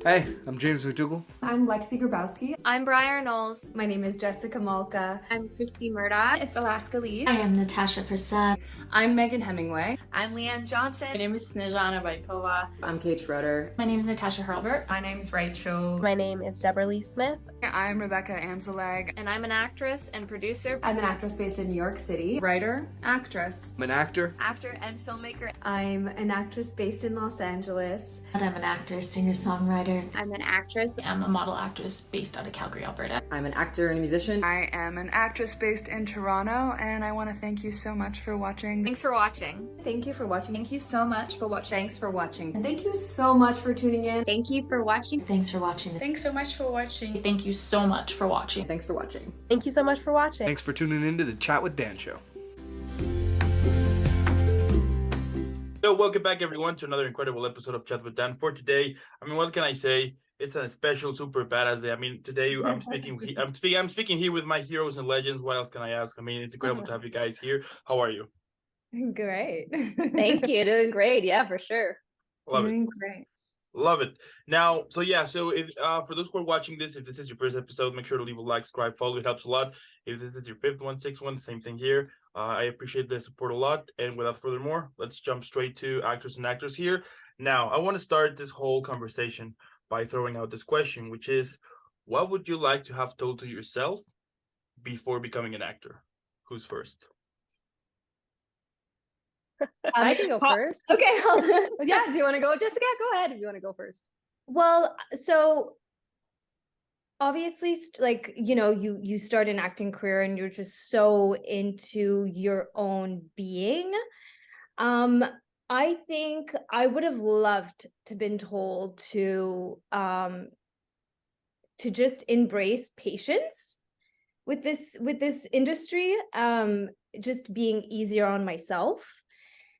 Hey, I'm James McDougall. I'm Lexi Graboski. I'm Briar Knowles. My name is Jessica Malka. I'm Christy Murdoch. It's Alaska Lee. I am Natasha Prasad. I'm Megan Hemingway. I'm Leanne Johnson. My name is Snezhana Baikova. I'm Kate Schroder. My name is Natasha Hurlbert. My name is Rachel. My name is Deborah Lee Smith. I'm Rebecca Amzalag. And I'm an actress and producer. I'm an actress based in New York City. Writer, actress. I'm an actor. Actor and filmmaker. I'm an actress based in Los Angeles. And I'm an actor, singer-songwriter. I'm an actress. I'm a model actress based out of Calgary, Alberta. I'm an actor and a musician. I am an actress based in Toronto, and I want to thank you so much for watching. Thanks for watching. Thank you for watching. Thank you so much for watching. Thanks for watching. And thank you so much for tuning in. Thank you for watching. Thanks for watching. Thanks so much for watching. Thank you so much for watching. Thanks for watching. Thank you so much for watching. Thanks for tuning in to the Chat with Dan show. So welcome back everyone to another incredible episode of Chat with Dan. For today, what can I say? It's a special super badass day. Today I'm speaking here with my heroes and legends. What else can I ask? It's incredible to have you guys here. How are you? Great. Thank you. Doing great. Yeah, for sure. Doing great. Love it. Now, so if, for those who are watching this, if this is your first episode, make sure to leave a like, subscribe, follow. It helps a lot. If this is your fifth one, sixth one, same thing here. I appreciate the support a lot. And without further more, let's jump straight to actors and actors here. Now, I want to start this whole conversation by throwing out this question, which is, what would you like to have told to yourself before becoming an actor? Who's first? I can go first. Okay. Yeah, do you want to go? Jessica, go ahead if you want to go first. Well, so obviously, you start an acting career and you're just so into your own being. I think I would have loved to been told to just embrace patience with this industry, just being easier on myself.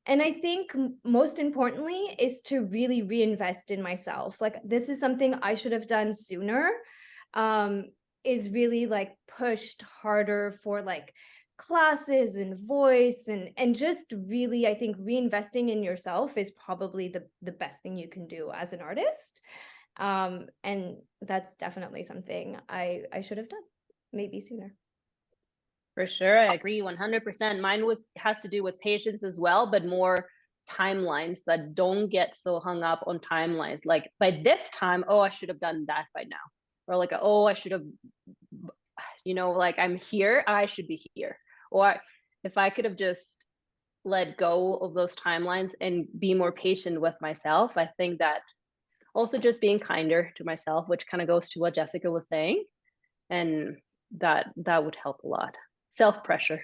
And I think most importantly is to really reinvest in myself. Like, this is something I should have done sooner, is really pushed harder for classes and voice and just really, I think reinvesting in yourself is probably the best thing you can do as an artist. And that's definitely something I should have done maybe sooner. For sure. I agree 100%. Mine has to do with patience as well, but more timelines, that don't get so hung up on timelines. Like, by this time, I should have done that by now. Or I should have, I'm here, I should be here. Or if I could have just let go of those timelines and be more patient with myself, I think that also just being kinder to myself, which kind of goes to what Jessica was saying, and that would help a lot. Self-pressure.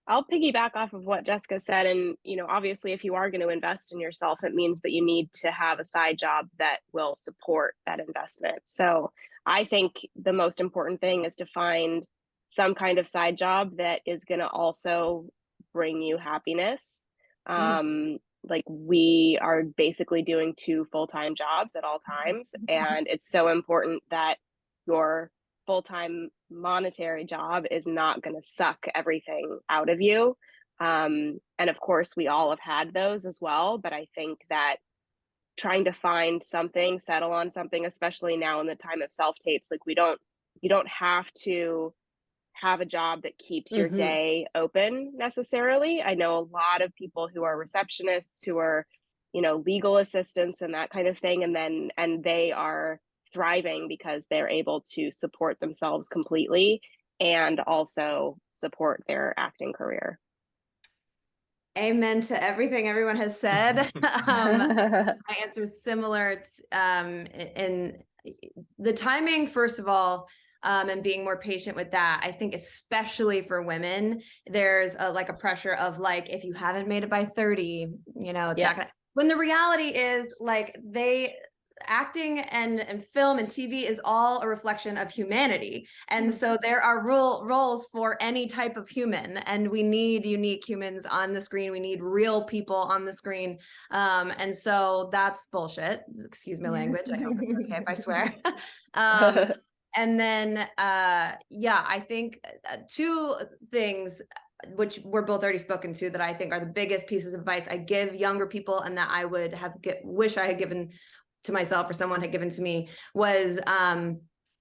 I'll piggyback off of what Jessica said. And, obviously, if you are going to invest in yourself, it means that you need to have a side job that will support that investment. So I think the most important thing is to find some kind of side job that is going to also bring you happiness. We are basically doing 2 full-time jobs at all times. And it's so important that your full-time monetary job is not going to suck everything out of you. And of course, we all have had those as well. But I think that trying to find something, settle on something, especially now in the time of self-tapes, you don't have to have a job that keeps your day open necessarily. I know a lot of people who are receptionists, who are, legal assistants and that kind of thing. And they are thriving because they're able to support themselves completely and also support their acting career. Amen to everything everyone has said. My answer is similar. In the timing, first of all, and being more patient with that. I think especially for women, there's a pressure of if you haven't made it by 30, it's not gonna. When the reality is acting and film and TV is all a reflection of humanity. And so there are roles for any type of human, and we need unique humans on the screen. We need real people on the screen. And so that's bullshit. Excuse my language. I hope it's okay if I swear. And then, I think 2 things which we're both already spoken to, that I think are the biggest pieces of advice I give younger people, and that I would wish I had given to myself, or someone had given to me, was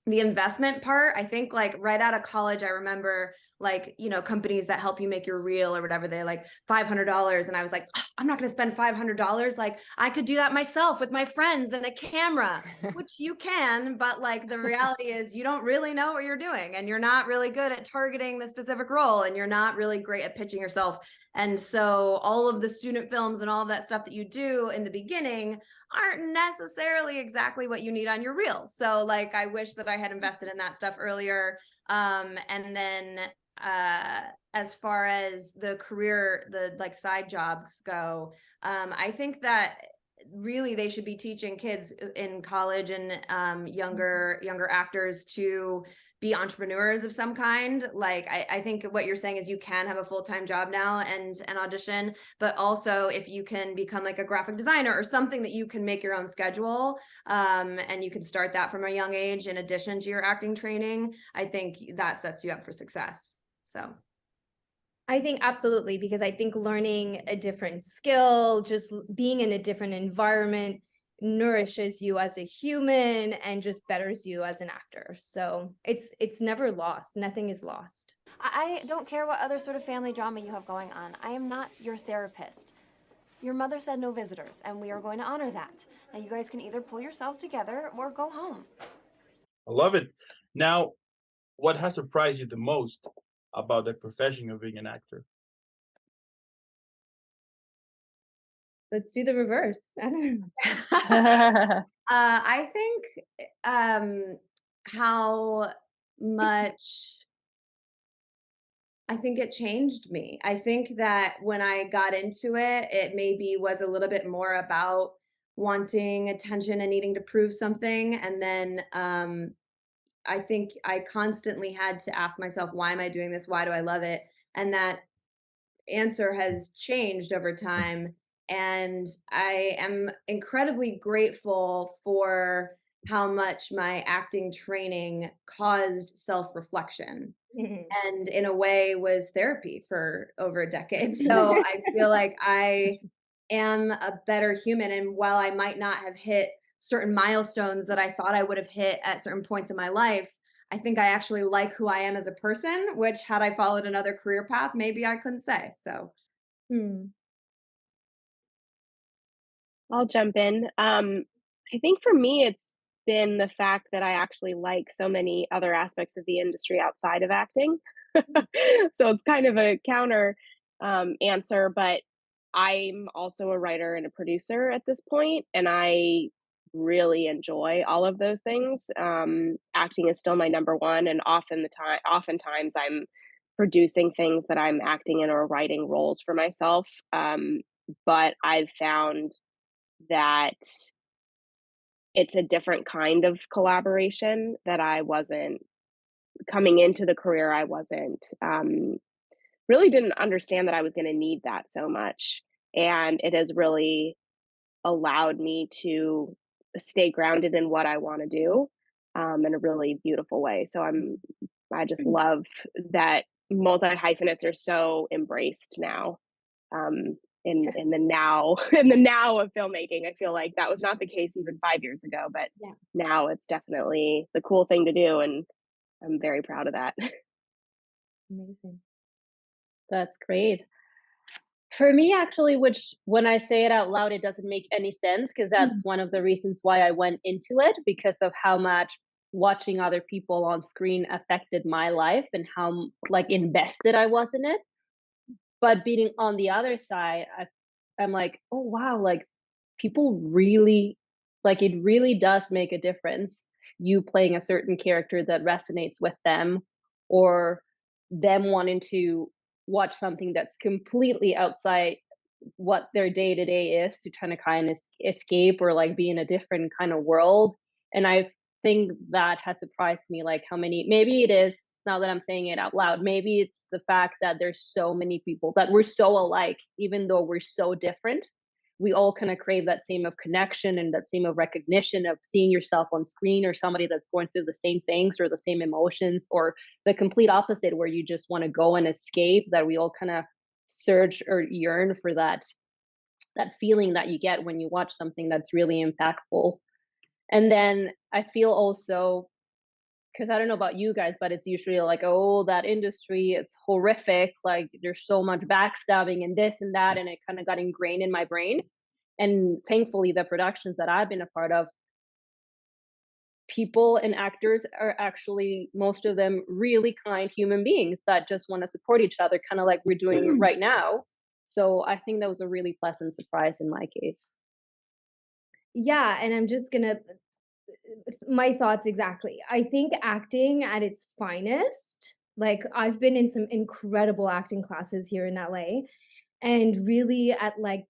the investment part. I think like right out of college, I remember like, you know, companies that help you make your reel or whatever, they're like $500. And I was like, oh, I'm not going to spend $500. Like I could do that myself with my friends and a camera, which you can, but like the reality is you don't really know what you're doing, and you're not really good at targeting the specific role, and you're not really great at pitching yourself. And so all of the student films and all of that stuff that you do in the beginning aren't necessarily exactly what you need on your reel. So like, I wish that I had invested in that stuff earlier. And then as far as the career, the like side jobs go, I think that really they should be teaching kids in college and younger actors to be entrepreneurs of some kind. Like I think what you're saying is you can have a full-time job now and audition, but also if you can become like a graphic designer or something that you can make your own schedule, and you can start that from a young age in addition to your acting training, I think that sets you up for success. So I think absolutely, because I think learning a different skill, just being in a different environment, nourishes you as a human and just betters you as an actor. So it's never lost. Nothing is lost. I don't care what other sort of family drama you have going on. I am not your therapist. Your mother said no visitors, and we are going to honor that. Now you guys can either pull yourselves together or go home. I love it. Now, what has surprised you the most about the profession of being an actor? Let's do the reverse. I don't know. I think how much I think it changed me. I think that when I got into it, it maybe was a little bit more about wanting attention and needing to prove something. And then I think I constantly had to ask myself, why am I doing this? Why do I love it? And that answer has changed over time. And I am incredibly grateful for how much my acting training caused self-reflection, and in a way was therapy for over a decade. So I feel like I am a better human. And while I might not have hit certain milestones that I thought I would have hit at certain points in my life, I think I actually like who I am as a person, which had I followed another career path, maybe I couldn't say. So I'll jump in. I think for me, it's been the fact that I actually like so many other aspects of the industry outside of acting. So it's kind of a counter answer, but I'm also a writer and a producer at this point, and I really enjoy all of those things. Acting is still my number one, and oftentimes I'm producing things that I'm acting in or writing roles for myself. But I've found that it's a different kind of collaboration that I wasn't coming into the career. I wasn't really didn't understand that I was going to need that so much. And it has really allowed me to stay grounded in what I want to do in a really beautiful way. So I just love that multi-hyphenates are so embraced now. In the now of filmmaking. I feel like that was not the case even 5 years ago, but now it's definitely the cool thing to do, and I'm very proud of that. Amazing. That's great. For me, actually, which when I say it out loud, it doesn't make any sense, because that's one of the reasons why I went into it, because of how much watching other people on screen affected my life and how like invested I was in it. But being on the other side, I'm like, oh wow, like people really, like it really does make a difference. You playing a certain character that resonates with them, or them wanting to watch something that's completely outside what their day to day is, to try to kind of escape or like be in a different kind of world. And I think that has surprised me, like how many, maybe it is, now that I'm saying it out loud, maybe it's the fact that there's so many people that we're so alike, even though we're so different. we all kind of crave that same of connection and that same of recognition of seeing yourself on screen, or somebody that's going through the same things or the same emotions, or the complete opposite where you just want to go and escape, that we all kind of search or yearn for that feeling that you get when you watch something that's really impactful. And then I feel also, because I don't know about you guys, but it's usually like, oh, that industry, it's horrific. Like there's so much backstabbing and this and that. And it kind of got ingrained in my brain. And thankfully, the productions that I've been a part of, people and actors are actually, most of them, really kind human beings that just want to support each other, kind of like we're doing right now. So I think that was a really pleasant surprise in my case. Yeah, and I'm just gonna, my thoughts exactly. I think acting at its finest, like I've been in some incredible acting classes here in LA, and really at like,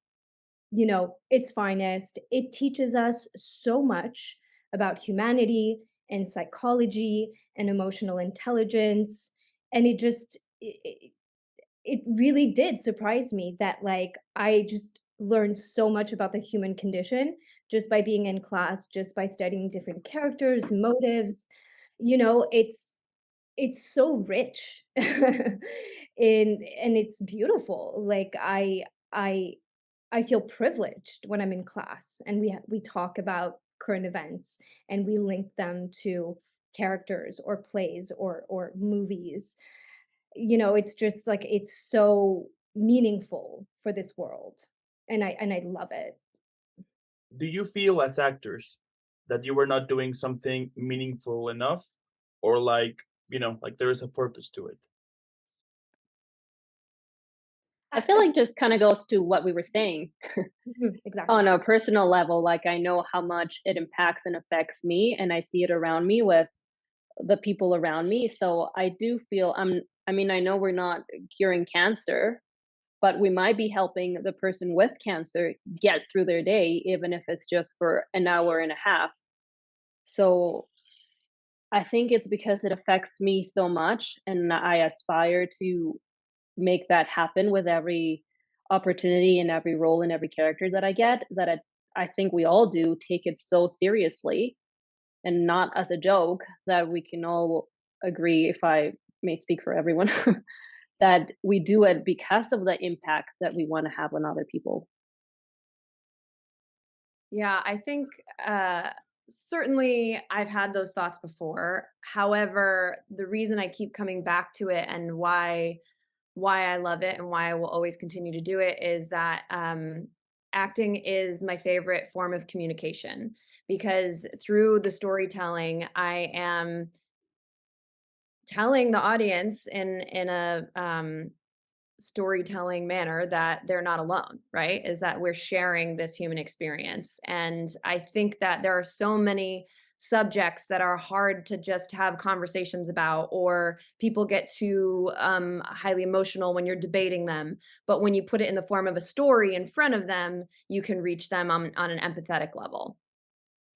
you know, its finest, it teaches us so much about humanity and psychology and emotional intelligence. And it just, it really did surprise me that like I just learned so much about the human condition just by being in class, just by studying different characters, motives. You know, it's so rich and it's beautiful. Like I feel privileged when I'm in class and we talk about current events and we link them to characters or plays or movies. You know, it's just like it's so meaningful for this world, and I love it. Do you feel as actors that you were not doing something meaningful enough, or like, like there is a purpose to it? I feel like just kind of goes to what we were saying. Exactly. On a personal level, like I know how much it impacts and affects me, and I see it around me with the people around me. So I do feel I mean, I know we're not curing cancer, but we might be helping the person with cancer get through their day, even if it's just for an hour and a half. So I think it's because it affects me so much, and I aspire to make that happen with every opportunity and every role and every character that I get, that I think we all do take it so seriously and not as a joke, that we can all agree, if I may speak for everyone, that we do it because of the impact that we want to have on other people. Yeah, I think certainly I've had those thoughts before. However, the reason I keep coming back to it and why I love it and why I will always continue to do it is that acting is my favorite form of communication, because through the storytelling, I am telling the audience in a storytelling manner that they're not alone, right? Is that we're sharing this human experience. And I think that there are so many subjects that are hard to just have conversations about, or people get too highly emotional when you're debating them. But when you put it in the form of a story in front of them, you can reach them on an empathetic level.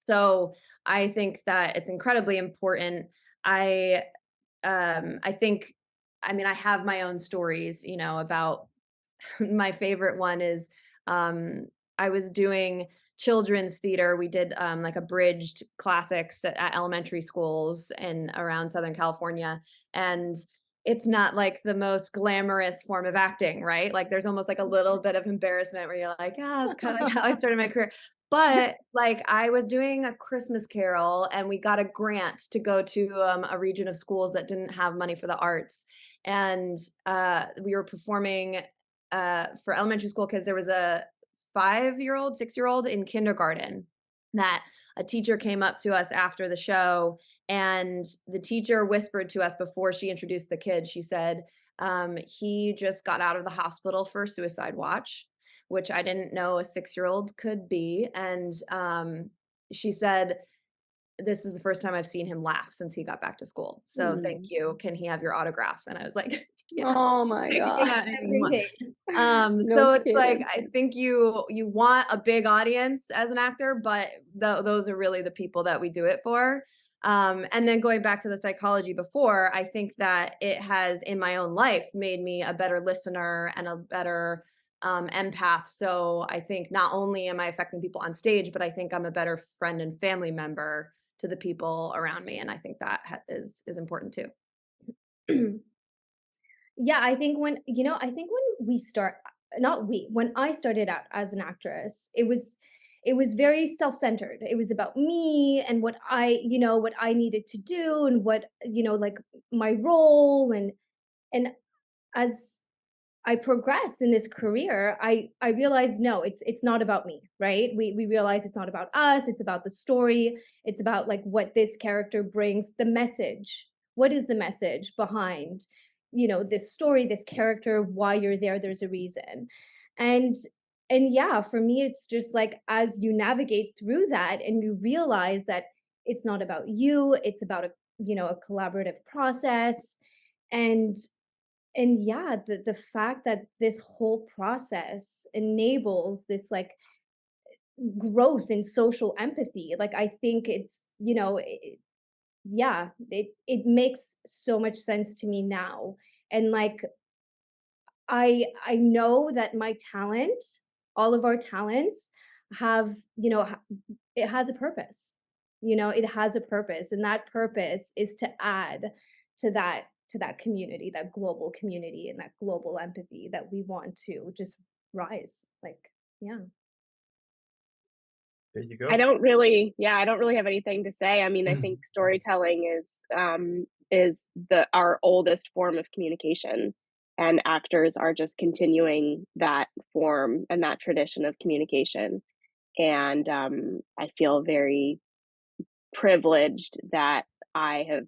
So I think that it's incredibly important. I think, I mean, I have my own stories, you know, about my favorite one is I was doing children's theater. We did like abridged classics at elementary schools in around Southern California. And it's not like the most glamorous form of acting, right? Like there's almost like a little bit of embarrassment where you're like, ah, it's kind of like how I started my career. But like I was doing a Christmas Carol and we got a grant to go to a region of schools that didn't have money for the arts. And we were performing for elementary school because there was a 5-year-old, 6-year-old in kindergarten that a teacher came up to us after the show, and the teacher whispered to us before she introduced the kid. She said, he just got out of the hospital for suicide watch, which I didn't know a 6-year-old could be. And she said, this is the first time I've seen him laugh since he got back to school. So thank you. Can he have your autograph? And I was like, yes. Oh my God. So it's like, I think you want a big audience as an actor, but those are really the people that we do it for. And then going back to the psychology before, I think that it has in my own life made me a better listener and a better empath. So I think not only am I affecting people on stage, but I think I'm a better friend and family member to the people around me. And I think that is important too. Yeah, I think when when I started out as an actress, it was very self-centered. It was about me and what what I needed to do and what, like my role, and as I progress in this career, I realized no, it's not about me, right? We realize it's not about us, it's about the story, it's about like what this character brings, the message. What is the message behind, this story, this character, why you're there, there's a reason. And yeah, for me it's just like as you navigate through that and you realize that it's not about you, it's about a collaborative process. And yeah, the fact that this whole process enables this like growth in social empathy, like I think it's it makes so much sense to me now. And like I know that my talent, all of our talents have, it has a purpose. It has a purpose, and that purpose is to add to that community, that global community, and that global empathy that we want to just rise. Like, yeah. There you go. I don't really have anything to say. I mean, I think storytelling is our oldest form of communication, and actors are just continuing that form and that tradition of communication. And I feel very privileged that I have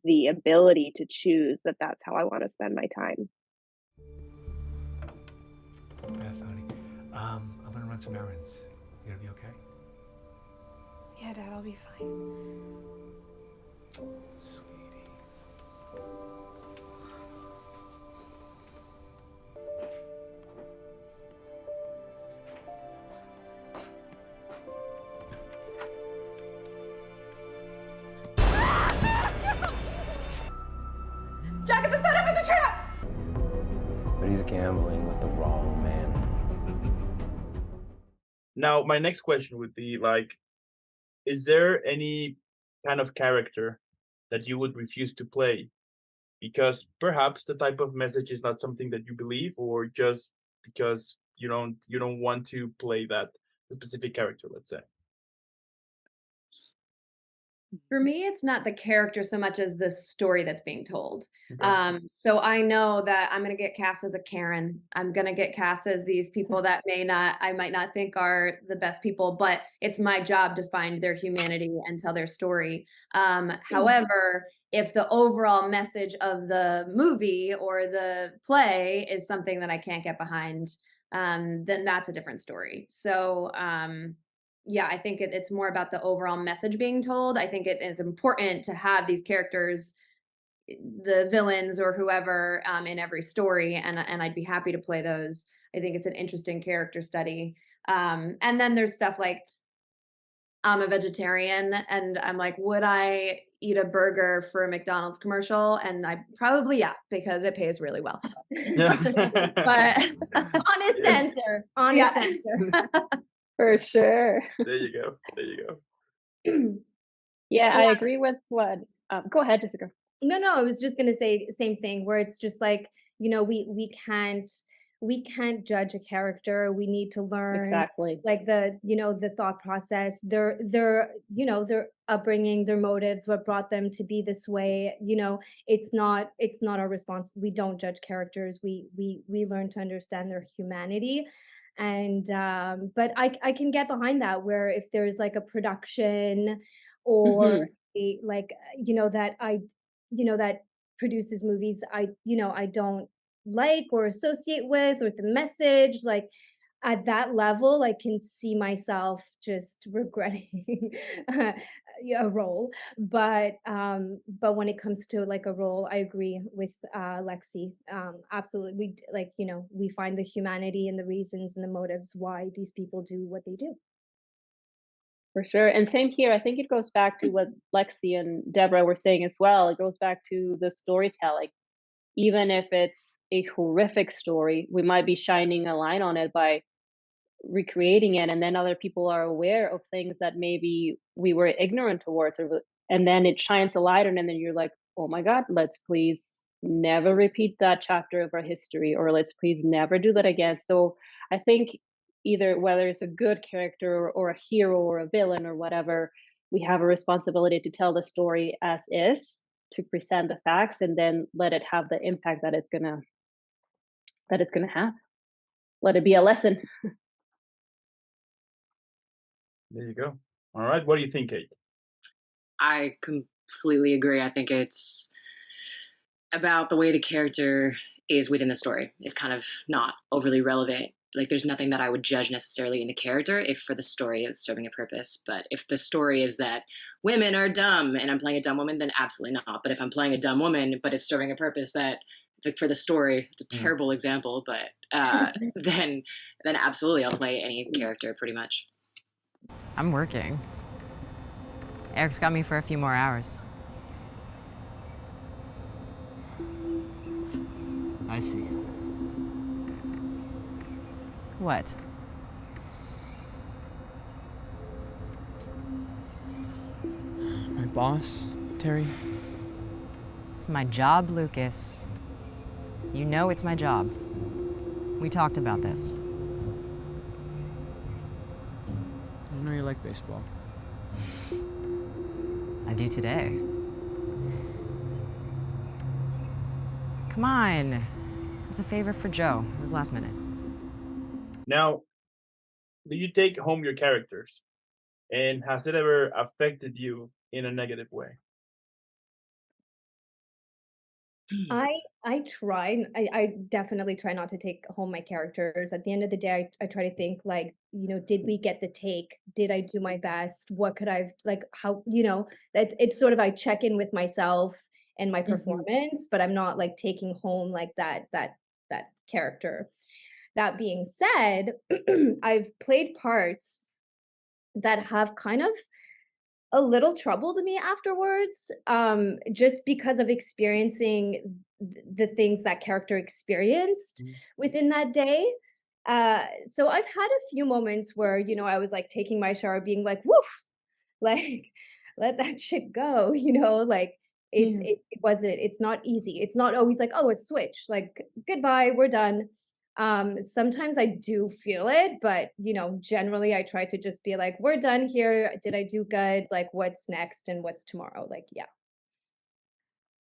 the ability to choose that that's how I want to spend my time. Beth, honey, I'm gonna run some errands. You gonna be okay? Yeah, Dad, I'll be fine. Sweetie. Jack, it's a setup, it's a trap! But he's gambling with the wrong man. Now, my next question would be like, is there any kind of character that you would refuse to play because perhaps the type of message is not something that you believe, or just because you don't want to play that specific character, let's say? For me, it's not the character so much as the story that's being told. Okay. So I know that I'm going to get cast as a Karen. I'm going to get cast as these people that I might not think are the best people, but it's my job to find their humanity and tell their story. However, if the overall message of the movie or the play is something that I can't get behind, then that's a different story. So, yeah, I think it's more about the overall message being told. I think it is important to have these characters, the villains or whoever, in every story, and I'd be happy to play those. I think it's an interesting character study. And then there's stuff like I'm a vegetarian, and I'm like, would I eat a burger for a McDonald's commercial? And I probably, yeah, because it pays really well. But honest answer. Honest answer. For sure. There you go. There you go. Yeah, I agree with what. Go ahead, Jessica. No, I was just gonna say the same thing, where it's just like, we can't judge a character. We need to learn Exactly. like the thought process, their upbringing, their motives, what brought them to be this way. It's not our response. We don't judge characters. We learn to understand their humanity. And but I can get behind that, where if there's like a production or like that produces movies I don't like or associate with, or the message, like at that level I can see myself just regretting a role. But when it comes to like a role, I agree with Lexi. Absolutely, we find the humanity and the reasons and the motives why these people do what they do. For sure. And same here. I think it goes back to what Lexi and Deborah were saying as well. It goes back to the storytelling. even if it's a horrific story, we might be shining a light on it by recreating it, and then other people are aware of things that maybe we were ignorant towards, and then it shines a light on it, and then you're like, oh my God, let's please never repeat that chapter of our history, or let's please never do that again. So I think either whether it's a good character or a hero or a villain or whatever, we have a responsibility to tell the story as is, to present the facts, and then let it have the impact that it's gonna have. Let it be a lesson. There you go. All right. What do you think, Kate? I completely agree. I think it's about the way the character is within the story. It's kind of not overly relevant. Like, there's nothing that I would judge necessarily in the character if for the story it's serving a purpose. But if the story is that women are dumb and I'm playing a dumb woman, then absolutely not. But if I'm playing a dumb woman, but it's serving a purpose that, like, for the story, it's a terrible example, but then absolutely I'll play any character pretty much. I'm working. Eric's got me for a few more hours. I see. What? My boss, Terry? It's my job, Lucas. You know it's my job. We talked about this. I know you like baseball. I do today. Come on. It's a favor for Joe. It was last minute. Now, do you take home your characters? And has it ever affected you in a negative way? I try. I definitely try not to take home my characters. At the end of the day, I try to think, like, you know, did we get the take? Did I do my best? What could I, like, how, you know, that it's sort of, I check in with myself and my performance, but I'm not like taking home like that character. That being said, I've played parts that have kind of a little troubled me afterwards, just because of experiencing the things that character experienced within that day. So I've had a few moments where, you know, I was like taking my shower being like, woof, like, let that shit go, you know, like it's not easy. It's not always like, oh, it's switch, like, goodbye, we're done. Sometimes I do feel it, but, you know, generally I try to just be like, we're done here. Did I do good? Like, what's next and what's tomorrow? Like, yeah.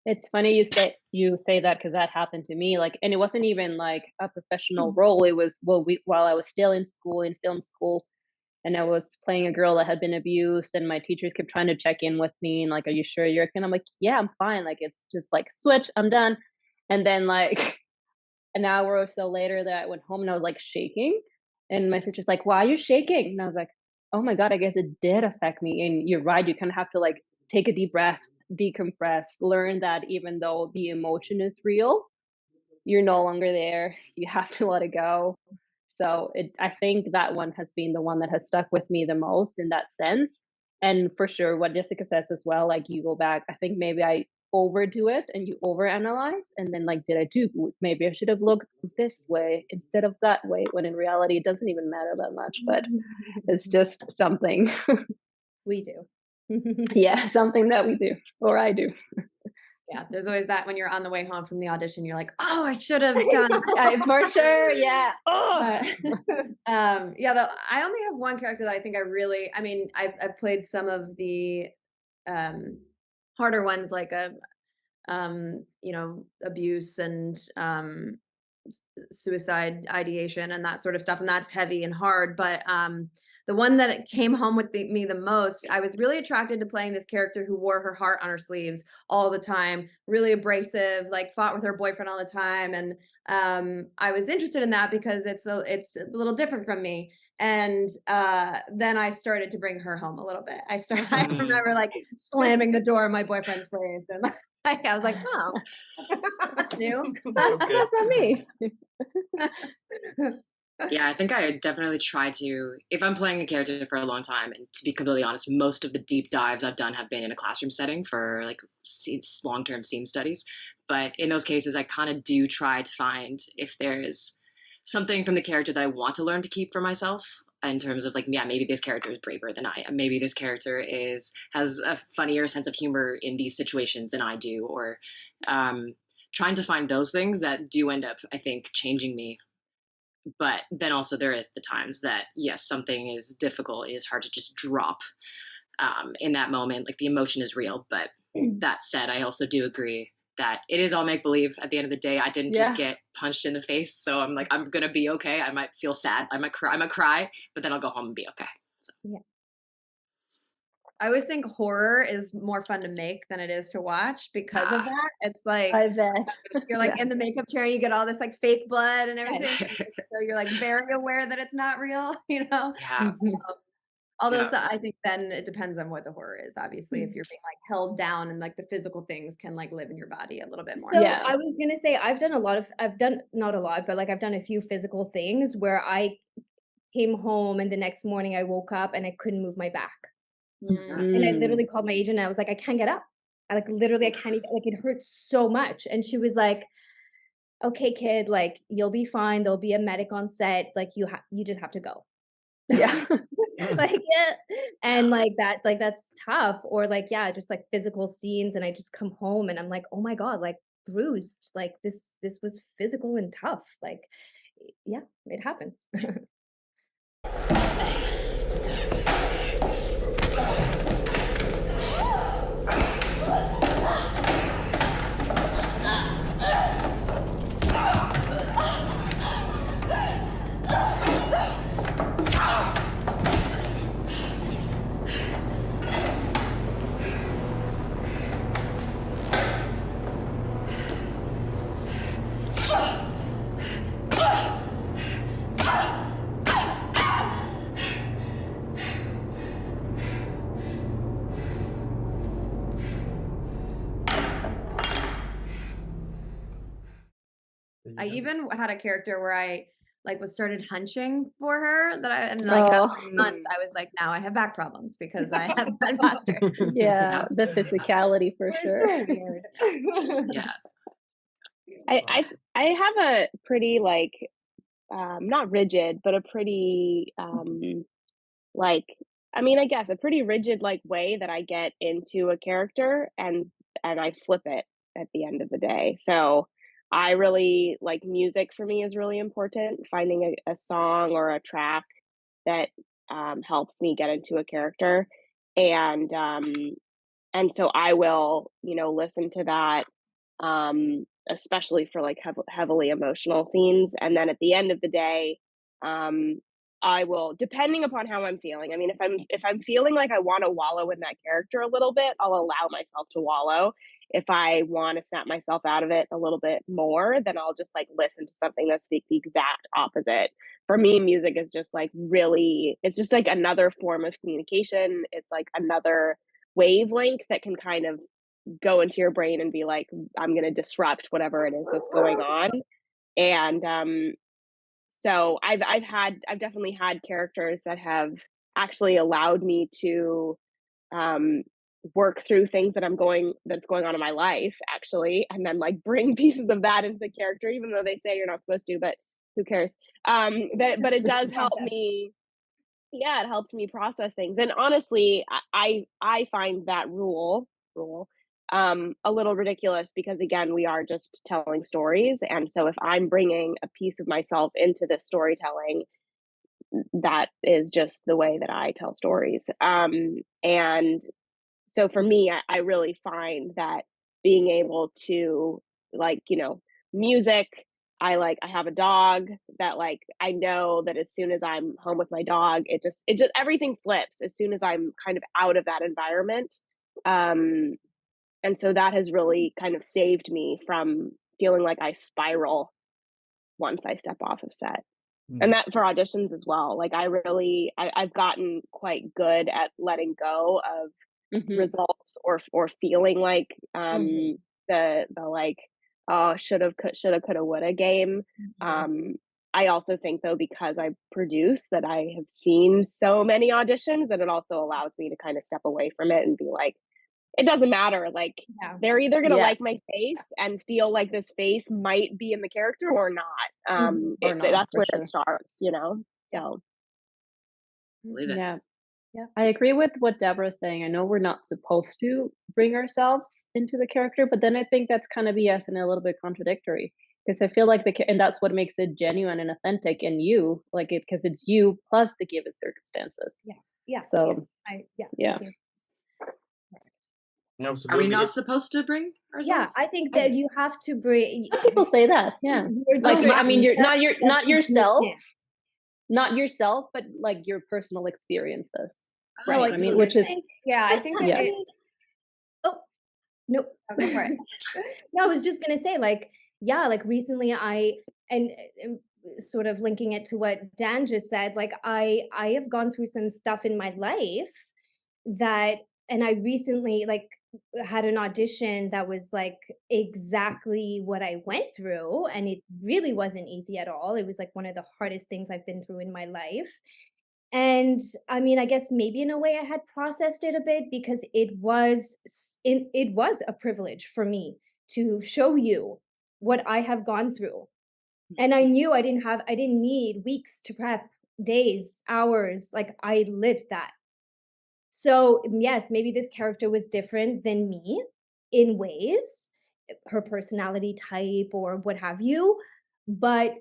It's funny you say that, because that happened to me. Like, and it wasn't even like a professional role. It was, while I was still in school, in film school, and I was playing a girl that had been abused, and my teachers kept trying to check in with me and like, are you sure you're okay? And I'm like, yeah, I'm fine. Like, it's just like, switch, I'm done. And then like an hour or so later that I went home and I was like shaking, and my sister's like, why are you shaking? And I was like, oh my God, I guess it did affect me. And you're right, you kind of have to like take a deep breath, decompress, learn that even though the emotion is real, you're no longer there. You have to let it go. So I think that one has been the one that has stuck with me the most in that sense. And for sure, what Jessica says as well, like, you go back, I think maybe I overdo it and you overanalyze, and then like, maybe I should have looked this way instead of that way, when in reality it doesn't even matter that much, but it's just something we do. Yeah, something that we do, or I do. Yeah, there's always that when you're on the way home from the audition, you're like, oh, I should have done for sure. Yeah. I only have one character that I think I've played some of the harder ones, like abuse and suicide ideation and that sort of stuff, and that's heavy and hard. But the one that came home with me the most, I was really attracted to playing this character who wore her heart on her sleeves all the time, really abrasive, like fought with her boyfriend all the time. And I was interested in that because it's a little different from me. And then I started to bring her home a little bit. I remember like slamming the door in my boyfriend's face, and like, I was like, oh, that's new. That's not me. Yeah, I think I definitely try to, if I'm playing a character for a long time, and to be completely honest, most of the deep dives I've done have been in a classroom setting for like long-term scene studies. But in those cases, I kind of do try to find if there's something from the character that I want to learn to keep for myself, in terms of like, yeah, maybe this character is braver than I am. Maybe this character has a funnier sense of humor in these situations than I do, or trying to find those things that do end up, I think, changing me. But then also there is the times that, yes, something is difficult. It is hard to just drop in that moment. Like the emotion is real. But that said, I also do agree that it is all make believe. At the end of the day, I didn't just get punched in the face. So I'm like, I'm gonna be okay. I might feel sad. I might cry, but then I'll go home and be okay. So. Yeah. I always think horror is more fun to make than it is to watch because of that. It's like, I bet. You're like in the makeup chair and you get all this like fake blood and everything. So you're like very aware that it's not real, you know? Yeah. Although so I think then it depends on what the horror is. Obviously, if you're being like held down and like the physical things can like live in your body a little bit more. So I was gonna say I've done not a lot, but like I've done a few physical things where I came home and the next morning I woke up and I couldn't move my back. And I literally called my agent and I was like, I can't get up. I can't even, like it hurts so much. And she was like, okay, kid, like you'll be fine. There'll be a medic on set. Like you just have to go. Yeah. And that's tough. Or like, yeah, just like physical scenes. And I just come home and I'm like, oh my God, like bruised. Like this was physical and tough. Like, yeah, it happens. I even had a character where I like started hunching for her after a month I was like, now I have back problems because I have bad posture. Yeah, the physicality for sure. So weird. Yeah. I have a pretty like not rigid, but a pretty I guess a pretty rigid like way that I get into a character and I flip it at the end of the day. So I really like music for me is really important. Finding a song or a track that helps me get into a character, and so I will listen to that, especially for like heavily emotional scenes. And then at the end of the day, I will, depending upon how I'm feeling. I mean, if I'm feeling like I want to wallow in that character a little bit, I'll allow myself to wallow. If I want to snap myself out of it a little bit more, then I'll just like listen to something that's the exact opposite. For me, music is just like really, it's just like another form of communication. It's like another wavelength that can kind of go into your brain and be like, I'm going to disrupt whatever it is that's going on. And so I've definitely had characters that have actually allowed me to work through things that's going on in my life actually, and then like bring pieces of that into the character, even though they say you're not supposed to, but who cares? But it does help me. Yeah, it helps me process things. And honestly, I find that rule a little ridiculous because again, we are just telling stories. And so if I'm bringing a piece of myself into this storytelling, that is just the way that I tell stories. And so for me, I really find that being able to music, I have a dog that like, I know that as soon as I'm home with my dog, it just everything flips as soon as I'm kind of out of that environment. And so that has really kind of saved me from feeling like I spiral once I step off of set. And that for auditions as well. Like I've gotten quite good at letting go of results or feeling like the like, oh, shoulda, coulda, woulda game. I also think though, because I produce, that I have seen so many auditions that it also allows me to kind of step away from it and be like, it doesn't matter. Like they're either gonna like my face and feel like this face might be in the character or not. That's where it starts, you know. So believe it. Yeah. I agree with what Deborah's saying. I know we're not supposed to bring ourselves into the character, but then I think that's kind of BS and a little bit contradictory, because I feel like and that's what makes it genuine and authentic and you, like it, because it's you plus the given circumstances. So yeah. Are we not supposed to bring ourselves? I think that you have to bring. Some people say that. Yeah. Like I mean, you're not yourself. Not yourself, but like your personal experiences, right? I mean, which is I think that no, go for it. No, I was just gonna say, like, like recently and sort of linking it to what Dan just said, like I have gone through some stuff in my life that, and I recently like had an audition that was like exactly what I went through, and it really wasn't easy at all. It was like one of the hardest things I've been through in my life. And I mean, I guess maybe in a way I had processed it a bit, because it was a privilege for me to show you what I have gone through. And I knew I didn't need weeks to prep, days, hours, like I lived that. So yes, maybe this character was different than me in ways, her personality type or what have you, but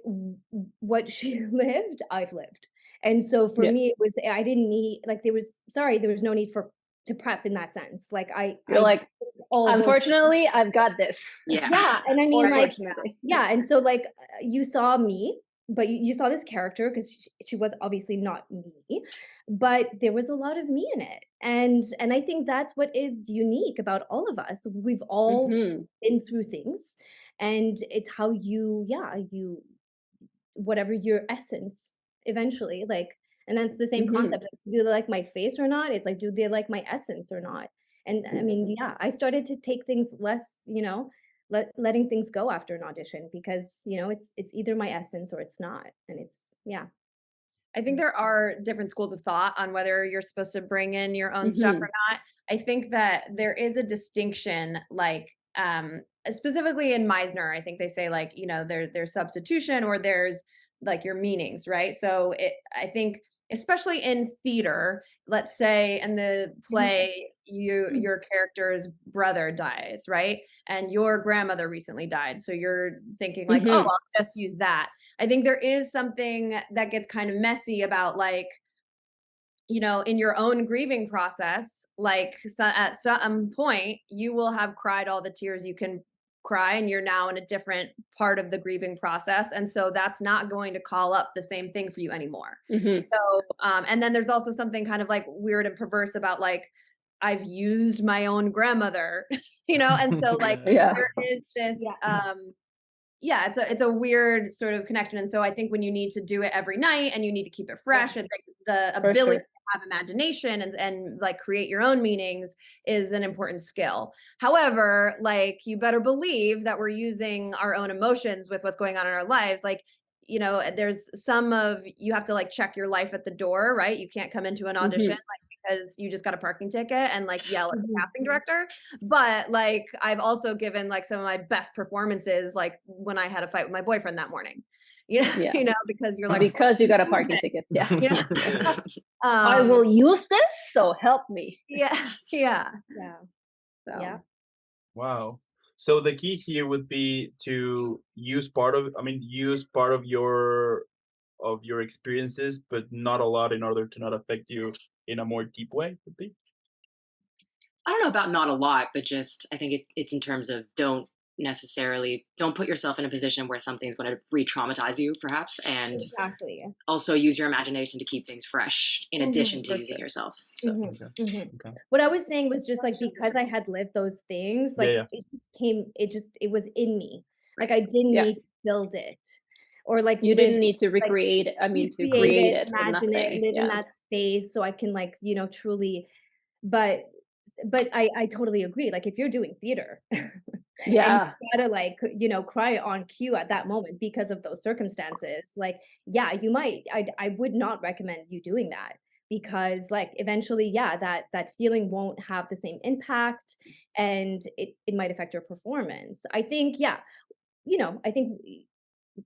what she lived, I've lived. And so for me, it was, I didn't need, like, there was no need to prep in that sense. Like you're like, unfortunately, I've got this. Yeah. And I mean, like, and so like you saw me, but you saw this character because she was obviously not me, but there was a lot of me in it. And I think that's what is unique about all of us. We've all been through things, and it's how you whatever your essence eventually, like, and that's the same concept. Like, do they like my face or not? It's like, do they like my essence or not? And I mean, I started to take things less, letting things go after an audition, because it's either my essence or it's not. And it's I think there are different schools of thought on whether you're supposed to bring in your own stuff or not. I think that there is a distinction, like specifically in Meisner, I think they say, like, there's substitution or there's like your meanings, right? So I think especially in theater, let's say in the play, your character's brother dies, right? And your grandmother recently died. So you're thinking like, oh, I'll just use that. I think there is something that gets kind of messy about, like, in your own grieving process, like, at some point you will have cried all the tears you can cry, and you're now in a different part of the grieving process, and so that's not going to call up the same thing for you anymore. So and then there's also something kind of like weird and perverse about, like, I've used my own grandmother, and so like there is this it's a weird sort of connection. And so I think when you need to do it every night and you need to keep it fresh, and the ability to have imagination and like create your own meanings is an important skill. However, like, you better believe that we're using our own emotions with what's going on in our lives. Like, there's you have to like check your life at the door, right? You can't come into an audition like because you just got a parking ticket and like yell at the casting director. But like, I've also given like some of my best performances, like when I had a fight with my boyfriend that morning, because you're like, because you got a parking ticket. I will use this, so help me. Wow. So the key here would be to use part of your experiences, but not a lot, in order to not affect you in a more deep way, would be? I don't know about not a lot, but just, I think it's in terms of don't put yourself in a position where something's going to re-traumatize you, perhaps, and also use your imagination to keep things fresh in addition to using yourself. So what I was saying was just like, because I had lived those things, like it was in me. Like, I didn't need to build it, or like you didn't need to recreate it. I mean, to create it, imagine it, live in that space, so I can like truly. But I totally agree. Like, if you're doing theater, and you gotta like cry on cue at that moment because of those circumstances, like you might. I would not recommend you doing that, because like eventually, yeah, that feeling won't have the same impact, and it might affect your performance. I think, yeah, I think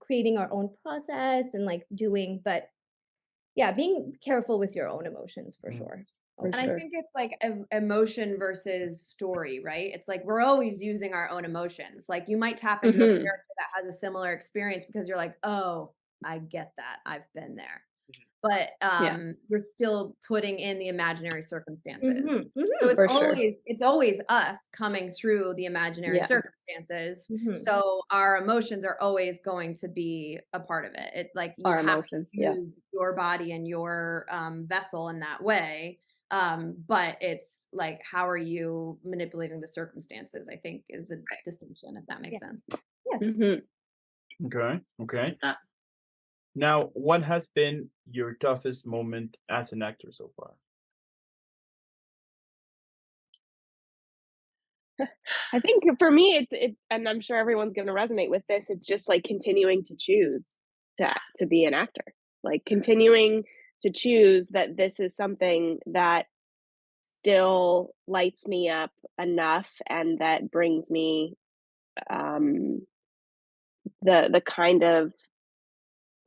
creating our own process and like doing, but yeah, being careful with your own emotions for sure. And I think it's like emotion versus story, right? It's like we're always using our own emotions. Like you might tap into a character that has a similar experience because you're like, oh, I get that. I've been there. But you're still putting in the imaginary circumstances. So it's always us coming through the imaginary circumstances. So our emotions are always going to be a part of it. It's like you have to use your body and your vessel in that way. But it's like, how are you manipulating the circumstances, I think is the distinction, if that makes sense. Yes. Okay. Now, what has been your toughest moment as an actor so far? I think for me, it's and I'm sure everyone's going to resonate with this. It's just like continuing to choose to be an actor, like continuing to choose that this is something that still lights me up enough and that brings me the kind of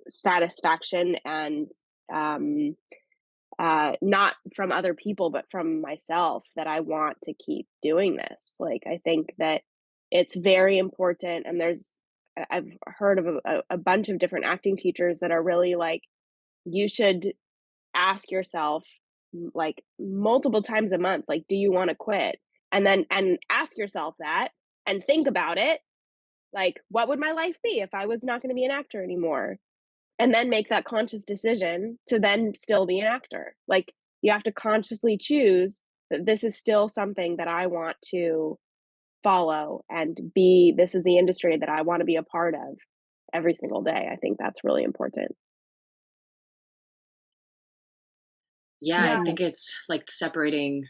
satisfaction and not from other people but from myself that I want to keep doing this. Like I think that it's very important, and I've heard of a bunch of different acting teachers that are really like, you should ask yourself like multiple times a month, like, do you want to quit? And ask yourself that and think about it, like, what would my life be if I was not going to be an actor anymore? And then make that conscious decision to then still be an actor. Like you have to consciously choose that this is still something that I want to follow and be. This is the industry that I want to be a part of every single day. I think that's really important. Yeah, I think it's like separating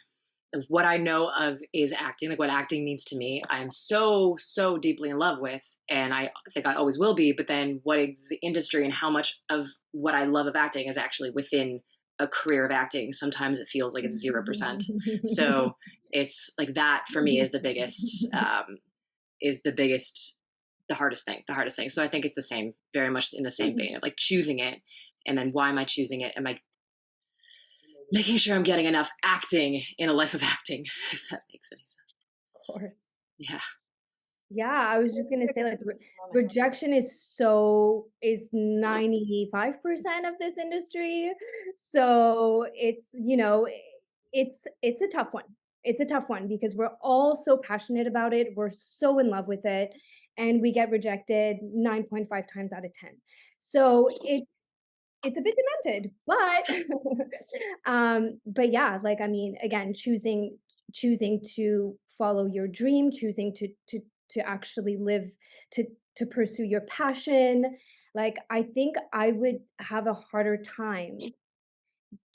what I know of is acting, like what acting means to me. I'm so deeply in love with, and I think I always will be. But then what is the industry and how much of what I love of acting is actually within a career of acting? Sometimes it feels like it's 0%. So it's like that for me is the biggest, the hardest thing. So I think it's the same, very much in the same vein of like choosing it. And then why am I choosing it? Am I making sure I'm getting enough acting in a life of acting, if that makes any sense. Of course. Yeah. Yeah, I was just gonna say, like, rejection is 95% of this industry. So it's, it's a tough one. It's a tough one because we're all so passionate about it. We're so in love with it, and we get rejected 9.5 times out of 10. So it's a bit demented, but yeah, like, I mean, again, choosing to follow your dream, choosing to actually live, to pursue your passion. Like, I think I would have a harder time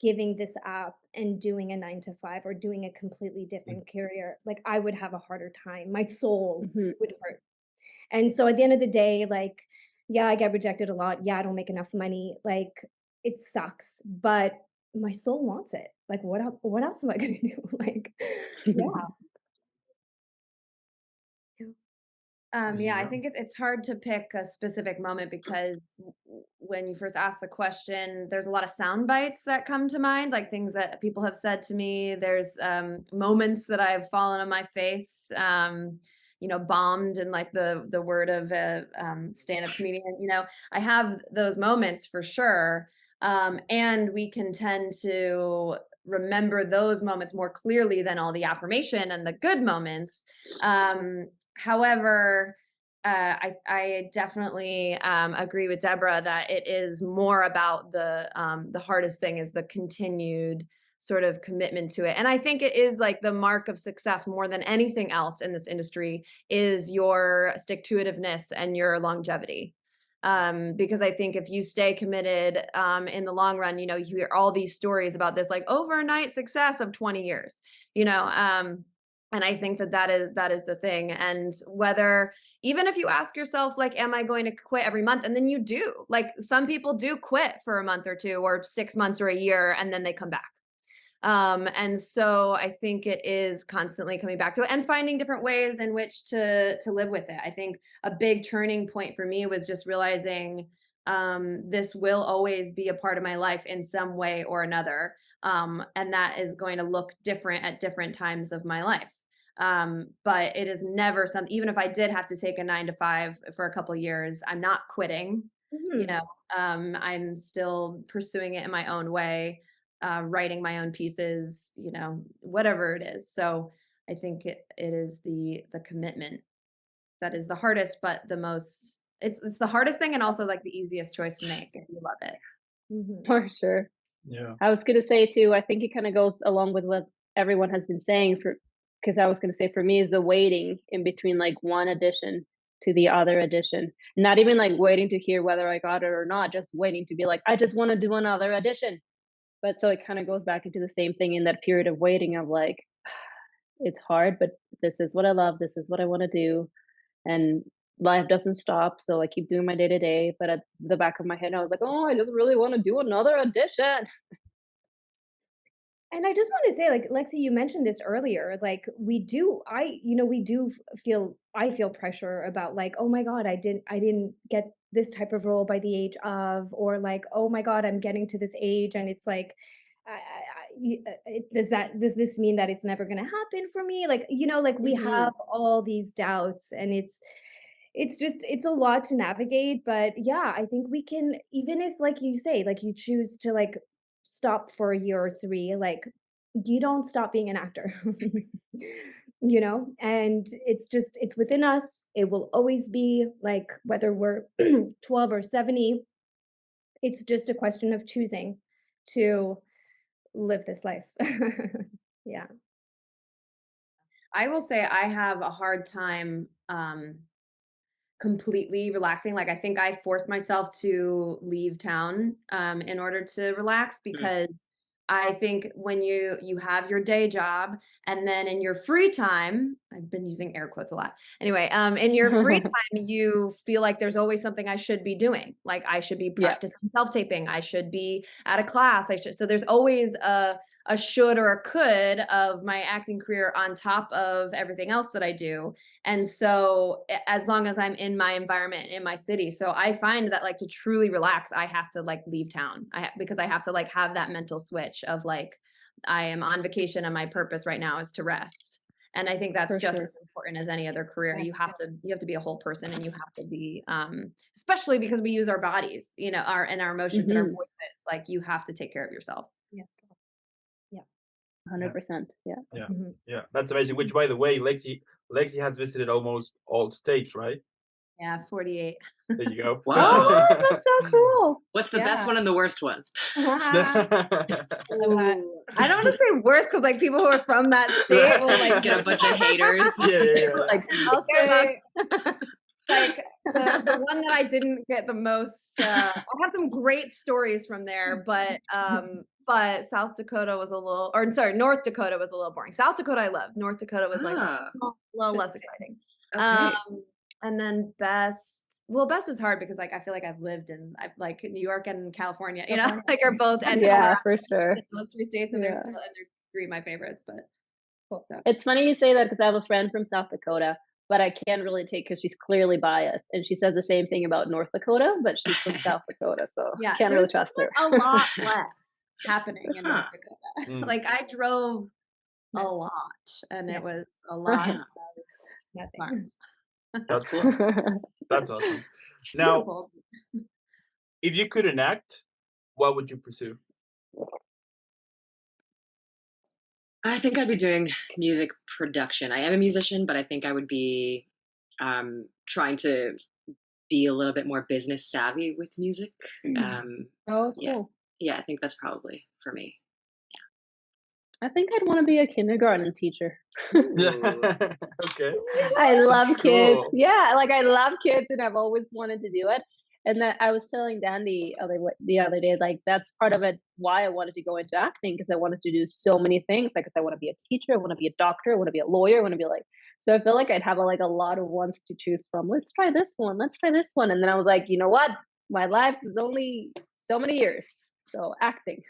giving this up and doing a 9 to 5 or doing a completely different career. Like, I would have a harder time. My soul would hurt. And so at the end of the day, like, yeah, I get rejected a lot. Yeah, I don't make enough money. Like, it sucks, but my soul wants it. Like, what else am I gonna do? Like, yeah. Yeah, I think it's hard to pick a specific moment because when you first ask the question, there's a lot of sound bites that come to mind, like things that people have said to me. There's moments that I've fallen on my face, bombed in like the word of a stand-up comedian. I have those moments for sure. And we can tend to remember those moments more clearly than all the affirmation and the good moments. However, I definitely agree with Deborah that it is more about the hardest thing is the continued sort of commitment to it. And I think it is like the mark of success more than anything else in this industry is your stick-to-itiveness and your longevity. Because I think if you stay committed in the long run, you hear all these stories about this like overnight success of 20 years, And I think that is the thing. And whether, even if you ask yourself, like, am I going to quit every month? And then you do. Like, some people do quit for a month or two or 6 months or a year, and then they come back. And so I think it is constantly coming back to it and finding different ways in which to live with it. I think a big turning point for me was just realizing this will always be a part of my life in some way or another. And that is going to look different at different times of my life. But it is never something, even if I did have to take a 9 to 5 for a couple of years, I'm not quitting, you know, I'm still pursuing it in my own way, writing my own pieces, you know, whatever it is. So I think it is the commitment that is the hardest, but the most, it's the hardest thing and also like the easiest choice to make if you love it. For sure. Yeah. I was going to say too, I think it kind of goes along with what everyone has been saying because I was going to say for me is the waiting in between like one edition to the other edition. Not even like waiting to hear whether I got it or not, just waiting to be like, I just want to do another edition. But so it kind of goes back into the same thing in that period of waiting of like, it's hard, but this is what I love. This is what I want to do. And life doesn't stop. So I keep doing my day to day. But at the back of my head, I was like, oh, I just really want to do another edition. And I just want to say, like, Lexi, you mentioned this earlier, like I feel pressure about like, oh my God, I didn't get this type of role by the age of, or like, oh my God, I'm getting to this age. And it's like, does this mean that it's never going to happen for me? Like, you know, like we have all these doubts, and it's a lot to navigate. But yeah, I think we can, even if, like you say, like you choose to like stop for a year or 3, like you don't stop being an actor. You know, and it's within us. It will always be, like, whether we're 12 or 70, it's just a question of choosing to live this life. Yeah. I will say I have a hard time completely relaxing. Like, I think I forced myself to leave town in order to relax, because I think when you have your day job, and then in your free time, I've been using air quotes a lot. Anyway, in your free time, you feel like there's always something I should be doing. Like, I should be practicing self-taping. I should be at a class. So there's always a should or a could of my acting career on top of everything else that I do. And so as long as I'm in my environment, in my city, so I find that, like, to truly relax, I have to like leave town. Because I have to like have that mental switch of like, I am on vacation and my purpose right now is to rest. And I think that's For just sure. as important as any other career. You have to be a whole person, and you have to be, especially because we use our bodies, you know, our emotions and our voices. Like, you have to take care of yourself. Yes. 100%. Yeah. Yeah. Yeah. That's amazing. Which, by the way, Lexi has visited almost all states, right? Yeah, 48. There you go. Oh, that's so cool. What's the best one and the worst one? I don't want to say worse, because like people who are from that state will like Get a bunch of haters. Yeah. Like, I'll say, like the one that I didn't get the most. I have some great stories from there, but South Dakota was North Dakota was a little boring. South Dakota I loved. North Dakota was like a little less exciting. Okay. And then best is hard because like I feel like I've lived in like New York and California, you know, like are both and for sure. those 3 states, and there's 3 of my favorites, but cool. So. It's funny you say that because I have a friend from South Dakota, but I can't really take because she's clearly biased, and she says the same thing about North Dakota, but she's from South Dakota, so can't really trust her. A lot less happening in North Dakota. Like, I drove a lot, and it was a lot of farms. That's cool. That's awesome. Now, Beautiful. if you couldn't act, what would you pursue? I think I'd be doing music production. I am a musician, but I think I would be trying to be a little bit more business savvy with music. Cool. Yeah, I think that's probably for me. I think I'd want to be a kindergarten teacher. Okay. I love That's kids. cool. Yeah, like I love kids, and I've always wanted to do it. And that I was telling Dan the other day, like that's part of it why I wanted to go into acting, because I wanted to do so many things. Like, 'cause I want to be a teacher, I want to be a doctor, I want to be a lawyer, I want to be like. So I feel like I'd have a lot of ones to choose from. Let's try this one. Let's try this one. And then I was like, you know what? My life is only so many years. So acting.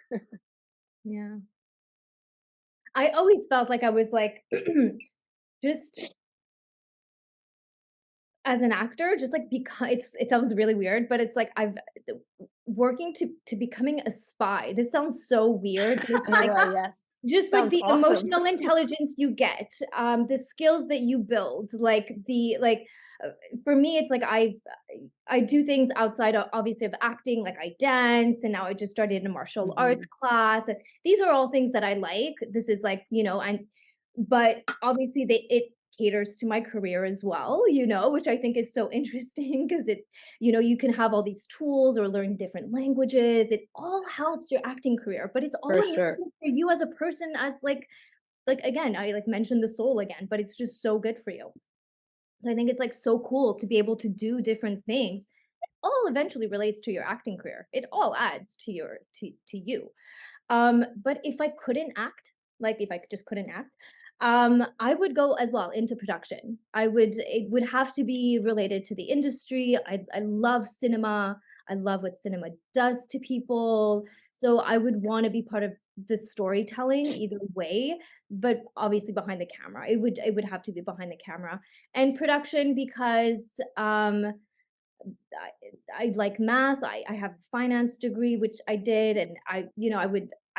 Yeah. I always felt like I was like just as an actor, just like because it sounds really weird, but it's like I've working to becoming a spy. This sounds so weird. But it's like Yes. just Sounds like the awesome. emotional intelligence you get, the skills that you build, like for me, it's like I do things outside of, obviously, of acting, like I dance, and now I just started a martial arts class. And these are all things that I like. This is like, but obviously it caters to my career as well, which I think is so interesting because you can have all these tools or learn different languages. It all helps your acting career, but it's all For amazing sure. for you as a person, as like again, I like mentioned the soul again, but it's just so good for you. So I think it's like so cool to be able to do different things. It all eventually relates to your acting career. It all adds to you. But if I couldn't act, like if I just couldn't act, I would go as well into production. It would have to be related to the industry. I love cinema. I love what cinema does to people. So I would want to be part of the storytelling either way, but obviously behind the camera. It would have to be behind the camera and production because I like math. I have a finance degree, which I did, and I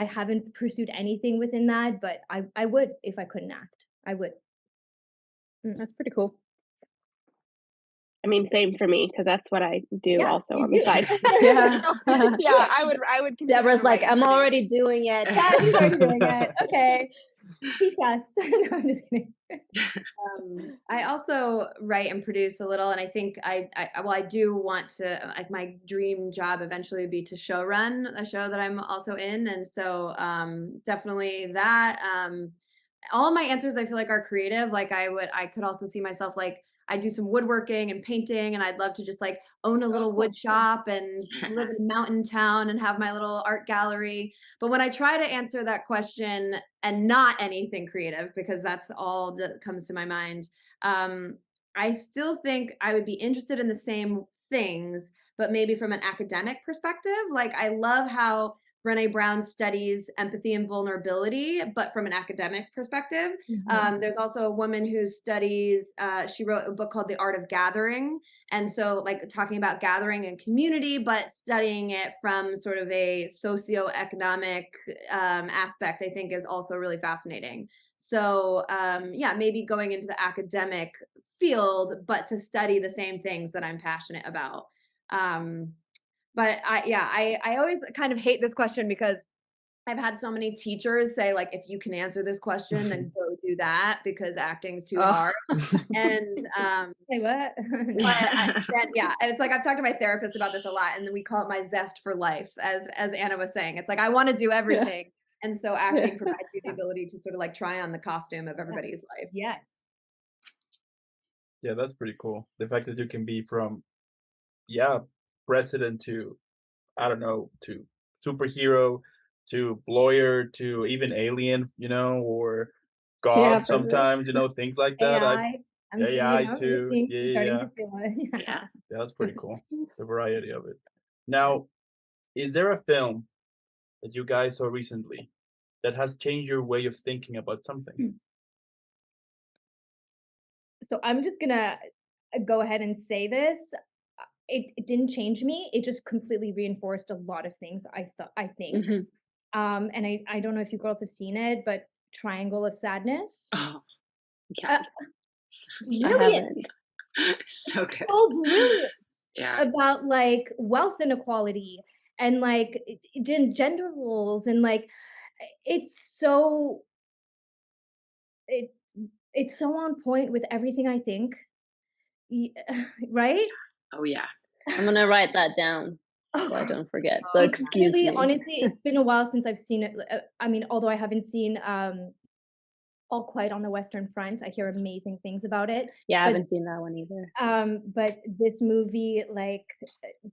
haven't pursued anything within that, but I would if I couldn't act. I would. That's pretty cool. I mean, same for me, because that's what I do Yeah, also you on the do. side. Yeah. Yeah, I would. consider Deborah's like, writing I'm for already doing it. Yeah, she's already doing it. Okay. Teach us. No, I'm just kidding. I also write and produce a little, and I think I do want to, like, my dream job eventually would be to show run a show that I'm also in, and so definitely that. All of my answers I feel like are creative. Like I could also see myself like I do some woodworking and painting, and I'd love to just like own a little wood shop and live in a mountain town and have my little art gallery. But when I try to answer that question and not anything creative, because that's all that comes to my mind, I still think I would be interested in the same things, but maybe from an academic perspective. Like I love how Brené Brown studies empathy and vulnerability, but from an academic perspective. There's also a woman who studies, she wrote a book called The Art of Gathering. And so like talking about gathering and community, but studying it from sort of a socioeconomic aspect, I think is also really fascinating. So yeah, maybe going into the academic field, but to study the same things that I'm passionate about. But I always kind of hate this question because I've had so many teachers say like, if you can answer this question, then go do that because acting's too hard. And say what? yeah, it's like I've talked to my therapist about this a lot, and then we call it my zest for life, as Anna was saying. It's like I want to do everything, and so acting provides you the ability to sort of like try on the costume of everybody's life. Yes. Yeah, that's pretty cool. The fact that you can be from, president to, I don't know, to superhero to lawyer to even alien, or God sometimes, things like that. AI too. Yeah. To feel it. Yeah. That's pretty cool. The variety of it. Now, is there a film that you guys saw recently that has changed your way of thinking about something? So I'm just gonna go ahead and say this. It didn't change me. It just completely reinforced a lot of things I think. And I don't know if you girls have seen it, but Triangle of Sadness. Oh, yeah. Brilliant. So good. So brilliant. Yeah. About like wealth inequality and like gender roles and like it's so on point with everything I think. Right? Oh yeah. I'm gonna write that down so I don't forget. So excuse me. Honestly, it's been a while since I've seen it. I mean, although I haven't seen All Quiet on the Western Front. I hear amazing things about it. Yeah, I But haven't seen that one either. but this movie, like,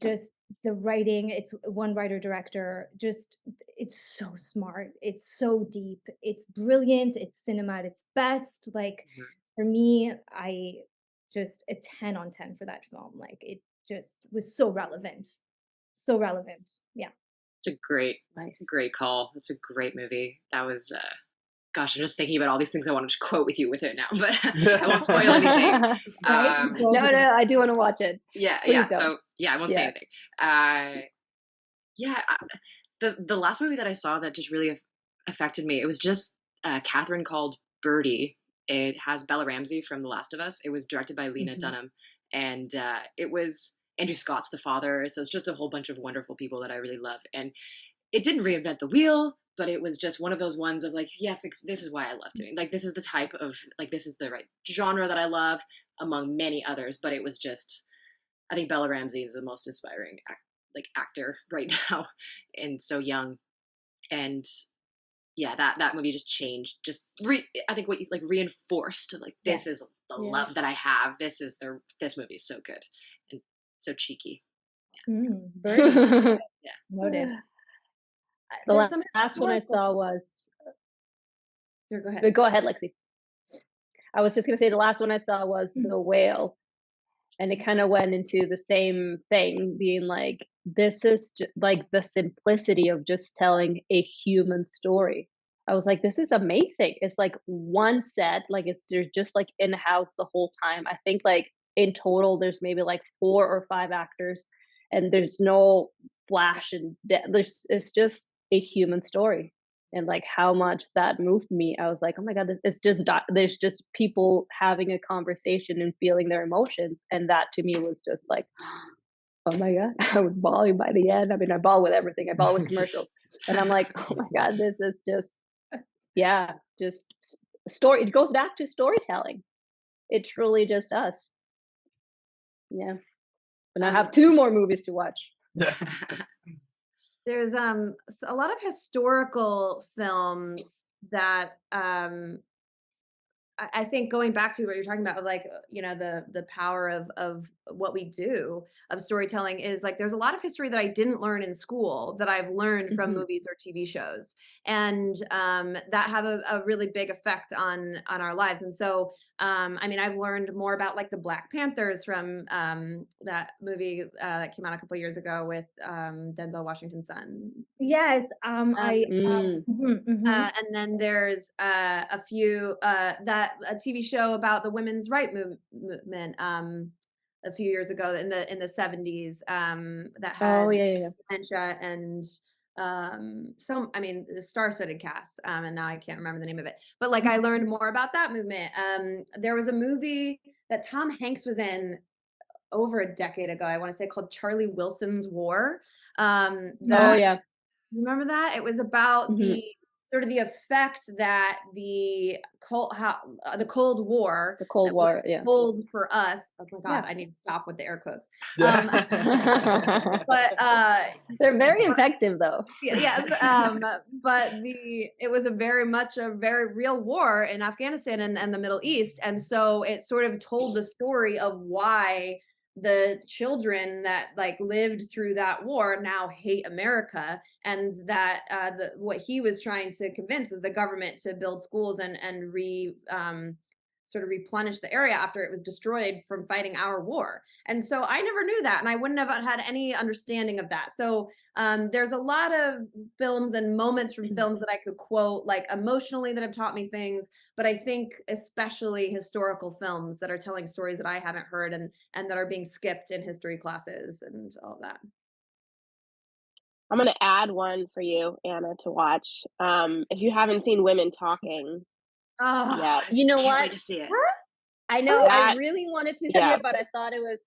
just the writing, it's one writer director, just it's so smart, it's so deep, it's brilliant, it's cinema at its best. Like, for me, I just a 10 on 10 for that film. Like, it just was so relevant. So relevant. Yeah. It's a great call. It's a great movie. That was gosh, I'm just thinking about all these things I wanted to quote with you with it now, but I won't spoil anything. No, I do want to watch it. Yeah, Please yeah. don't. So yeah, I won't say anything. The last movie that I saw that just really affected me, it was just Catherine called Birdie. It has Bella Ramsey from The Last of Us. It was directed by Lena Dunham, and it was Andrew Scott's the father. So it's just a whole bunch of wonderful people that I really love, and it didn't reinvent the wheel, but it was just one of those ones of like, yes, this is why I love doing. Like, this is the type of, like, this is the right genre that I love, among many others. But it was just, I think Bella Ramsey is the most inspiring actor right now, and so young. And yeah, that movie just changed. I think what you reinforced, like, this is the love that I have. This movie is so good and so cheeky. Birdie. Yeah, Noted. The last one I saw was. Here, go ahead. Go ahead, Lexi. I was just going to say the last one I saw was The Whale, and it kind of went into the same thing, being like, this is like the simplicity of just telling a human story. I was like, this is amazing. It's like one set, like they're just like in house the whole time. I think like in total there's maybe like 4 or 5 actors, and there's no flash and it's just a human story. And like how much that moved me, I was like, oh my god, it's just there's just people having a conversation and feeling their emotions, and that to me was just like, oh my god, I was bawling by the end. I mean, I bawl with everything. I bawl with commercials, and I'm like, oh my god, this is just just story. It goes back to storytelling. It's truly just us. Yeah, and I have 2 more movies to watch. There's a lot of historical films that I think, going back to what you're talking about, like, you know, the power of what we do, of storytelling, is like, there's a lot of history that I didn't learn in school that I've learned from movies or TV shows, and that have a really big effect on our lives. And so I mean, I've learned more about like the Black Panthers from that movie that came out a couple years ago with Denzel Washington's son. Yes. And then there's a few a TV show about the women's right movement a few years ago in the 70s that had dementia and so, I mean, the star-studded cast, and now I can't remember the name of it, but like, I learned more about that movement. There was a movie that Tom Hanks was in over a decade ago, I want to say, called Charlie Wilson's War. Remember that? It was about the sort of the effect that the Cold War, hold for us. Oh my god, I need to stop with the air quotes. But they're very effective, though. Yes, but it was very much a very real war in Afghanistan and the Middle East, and so it sort of told the story of why the children that like lived through that war now hate America, and that what he was trying to convince is the government to build schools and sort of replenish the area after it was destroyed from fighting our war. And so I never knew that, and I wouldn't have had any understanding of that. So there's a lot of films and moments from films that I could quote, like, emotionally, that have taught me things, but I think especially historical films that are telling stories that I haven't heard and that are being skipped in history classes and all that. I'm going to add one for you, Anna, to watch. If you haven't seen Women Talking, you know what? Wait to see it. I know. I really wanted to see it, but I thought it was.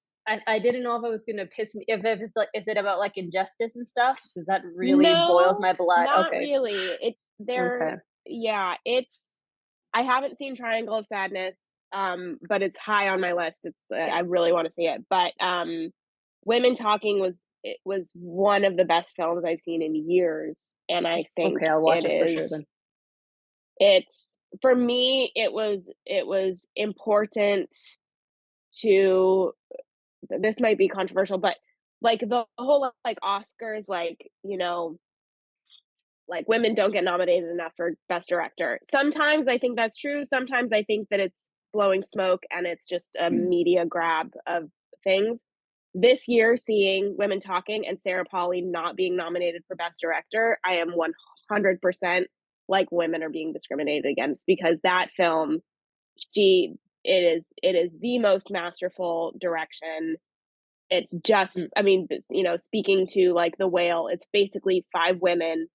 I didn't know if it was gonna piss me. If it's like, is it about like injustice and stuff? Because that really boils my blood. Not really. It's. I haven't seen Triangle of Sadness, but it's high on my list. It's. I really want to see it, but Women Talking was one of the best films I've seen in years, and I think I'll watch it for sure then. for me, it was important to, this might be controversial, but like the whole like Oscars, like, you know, like women don't get nominated enough for Best Director. Sometimes I think that's true. Sometimes I think that it's blowing smoke and it's just a media grab of things. This year, seeing Women Talking and Sarah Polley not being nominated for Best Director, I am 100% like women are being discriminated against, because that film, it is the most masterful direction. It's just, I mean, you know, speaking to like The Whale, it's basically 5 women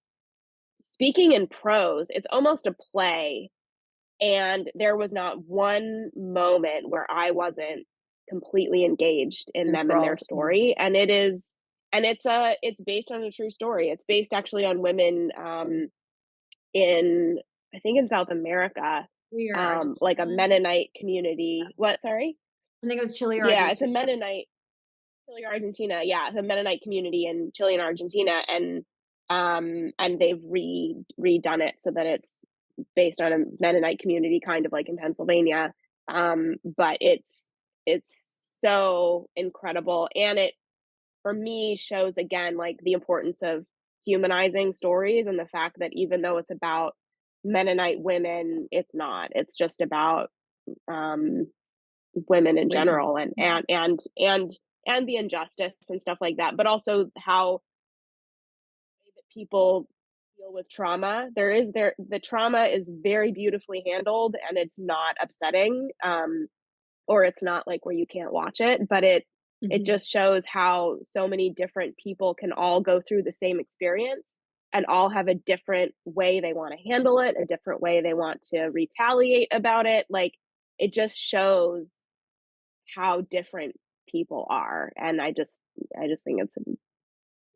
speaking in prose. It's almost a play, and there was not one moment where I wasn't completely engaged in them and their story. And it's based on a true story. It's based actually on women in, I think in South America, like a Mennonite community. What? Sorry, I think it was Chile or yeah, Argentina. it's a Mennonite, Chile or Argentina. Yeah, the Mennonite community in Chile and Argentina, and they've redone it so that it's based on a Mennonite community, kind of like in Pennsylvania. But it's so incredible, and it, for me, shows again like the importance of humanizing stories, and the fact that even though it's about Mennonite women, it's not. It's just about women in general, and the injustice and stuff like that, but also how people deal with trauma. The trauma is very beautifully handled, and it's not upsetting, or it's not like where you can't watch it, but it just shows how so many different people can all go through the same experience and all have a different way they want to handle it, a different way they want to retaliate about it. Like, it just shows how different people are, and I just think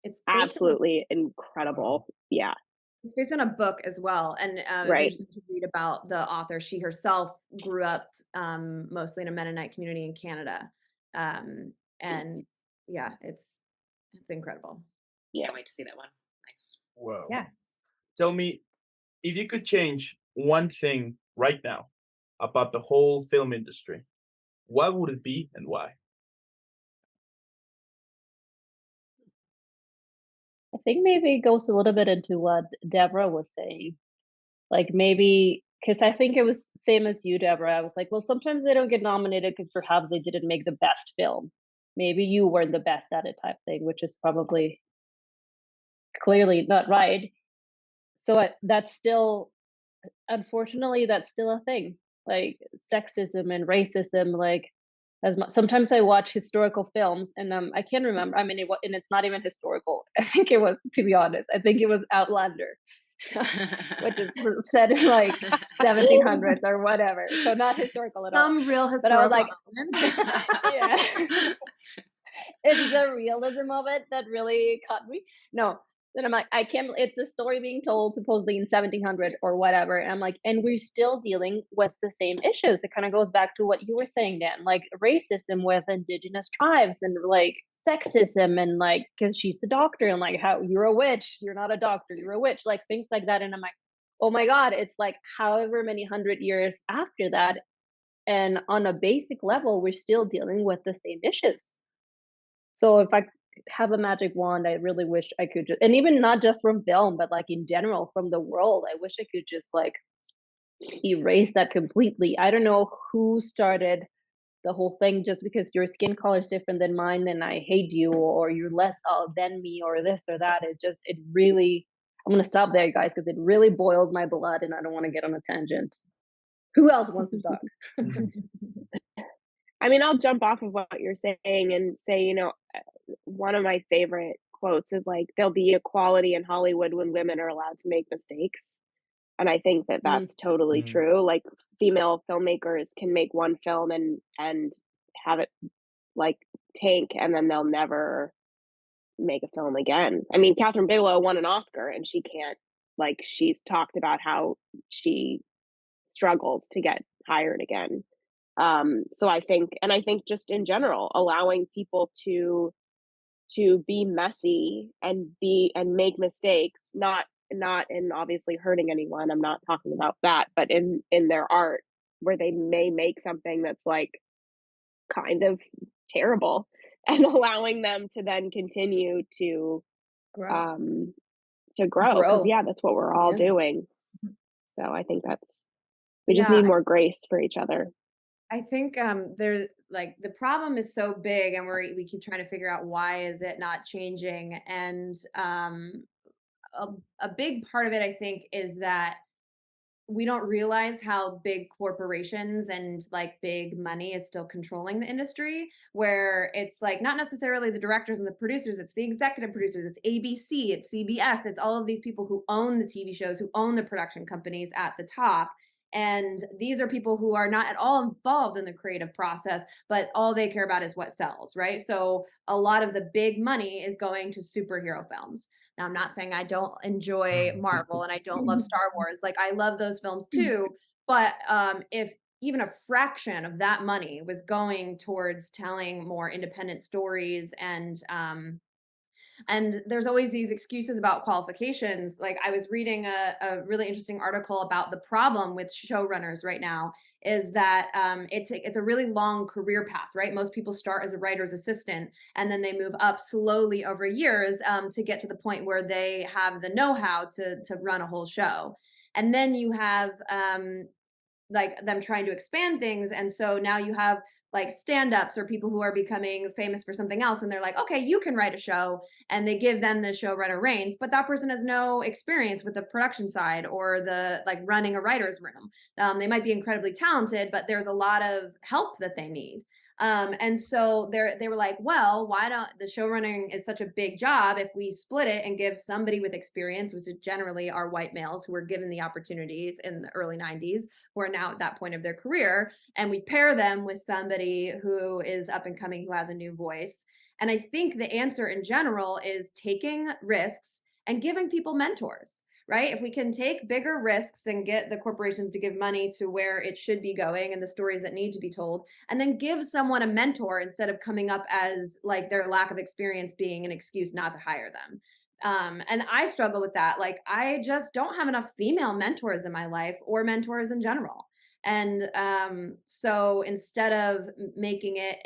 it's absolutely incredible. Yeah. It's based on a book as well, and it's Right. interesting to read about the author. She herself grew up mostly in a Mennonite community in Canada, and yeah, it's incredible. Can't wait to see that one. Nice. Whoa. Yes. Tell me, if you could change one thing right now about the whole film industry, what would it be and why? I think maybe it goes a little bit into what Deborah was saying. Like maybe, because I think it was same as you, Deborah. I was like, well, sometimes they don't get nominated because perhaps they didn't make the best film. Maybe you weren't the best at it type thing, which is probably clearly not right. So that's still, unfortunately, that's still a thing. Like sexism and racism, like sometimes I watch historical films and I can't remember. I mean, and it's not even historical. I think it was, to be honest, I think it was Outlander, which is set in like 1700s or whatever. So not historical at all. Some real But I was historical like, yeah, it's the realism of it that really caught me. No. Then I'm like, I can't, it's a story being told supposedly in 1700 or whatever. And I'm like, and we're still dealing with the same issues. It kind of goes back to what you were saying, Dan, like racism with indigenous tribes and like sexism and like, because she's a doctor and like, how you're a witch, you're not a doctor, you're a witch, like things like that. And I'm like, oh my God, it's like however many 100 years after that. And on a basic level, we're still dealing with the same issues. So if I have a magic wand, I really wish I could just, and even not just from film, but like in general from the world, I wish I could just like erase that completely. I don't know who started the whole thing, just because your skin color is different than mine and I hate you, or you're less than me, or this or that. It really, I'm gonna stop there, guys, because it really boils my blood and I don't want to get on a tangent. Who else wants to talk? I mean, I'll jump off of what you're saying and say, you know, one of my favorite quotes is like, there'll be equality in Hollywood when women are allowed to make mistakes. And I think that that's totally true. Like, female filmmakers can make one film and have it like tank, and then they'll never make a film again. I mean, Catherine Bigelow won an Oscar and she can't, like, she's talked about how she struggles to get hired again. So I think just in general, allowing people to be messy and make mistakes, not not in obviously hurting anyone, I'm not talking about that, but in their art, where they may make something that's like kind of terrible, and allowing them to then continue Grow. um to grow, because Grow. that's what we're all Yeah. doing. So I think we just Yeah, need more grace for each other. I think there like the problem is so big, and we keep trying to figure out why is it not changing. And a big part of it, I think, is that we don't realize how big corporations and like big money is still controlling the industry, where it's like not necessarily the directors and the producers, it's the executive producers, it's ABC, it's CBS, it's all of these people who own the TV shows, who own the production companies at the top. And these are people who are not at all involved in the creative process, but all they care about is what sells, right? So a lot of the big money is going to superhero films. Now, I'm not saying I don't enjoy Marvel and I don't love Star Wars. Like, I love those films too. But if even a fraction of that money was going towards telling more independent stories, and there's always these excuses about qualifications. Like, I was reading a really interesting article about the problem with showrunners right now is that it's a really long career path, right? Most people start as a writer's assistant and then they move up slowly over years to get to the point where they have the know-how to run a whole show. And then you have like them trying to expand things, and so now you have like stand-ups or people who are becoming famous for something else, and they're like, okay, you can write a show, and they give them the showrunner reins, but that person has no experience with the production side or the like running a writer's room. They might be incredibly talented, but there's a lot of help that they need. And so they were like, well, why don't the showrunning is such a big job if we split it and give somebody with experience, which is generally our white males who were given the opportunities in the early 90s, who are now at that point of their career, and we pair them with somebody who is up and coming, who has a new voice. And I think the answer in general is taking risks and giving people mentors. Right? If we can take bigger risks and get the corporations to give money to where it should be going and the stories that need to be told, and then give someone a mentor instead of coming up as like their lack of experience being an excuse not to hire them. And I struggle with that. Like, I just don't have enough female mentors in my life, or mentors in general. And so instead of making it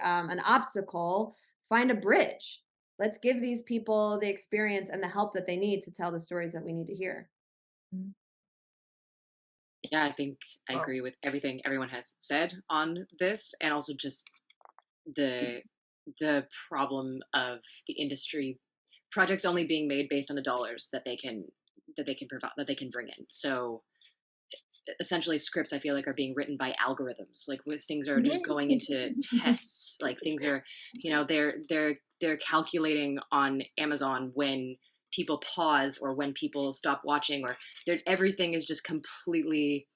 an obstacle, find a bridge. Let's give these people the experience and the help that they need to tell the stories that we need to hear. Yeah, I think I agree with everything everyone has said on this, and also just the problem of the industry projects only being made based on the dollars that they can provide, that they can bring in. So essentially scripts, I feel like, are being written by algorithms, like with things are just going into tests, like things are, they're calculating on Amazon when people pause or when people stop watching, or everything is just completely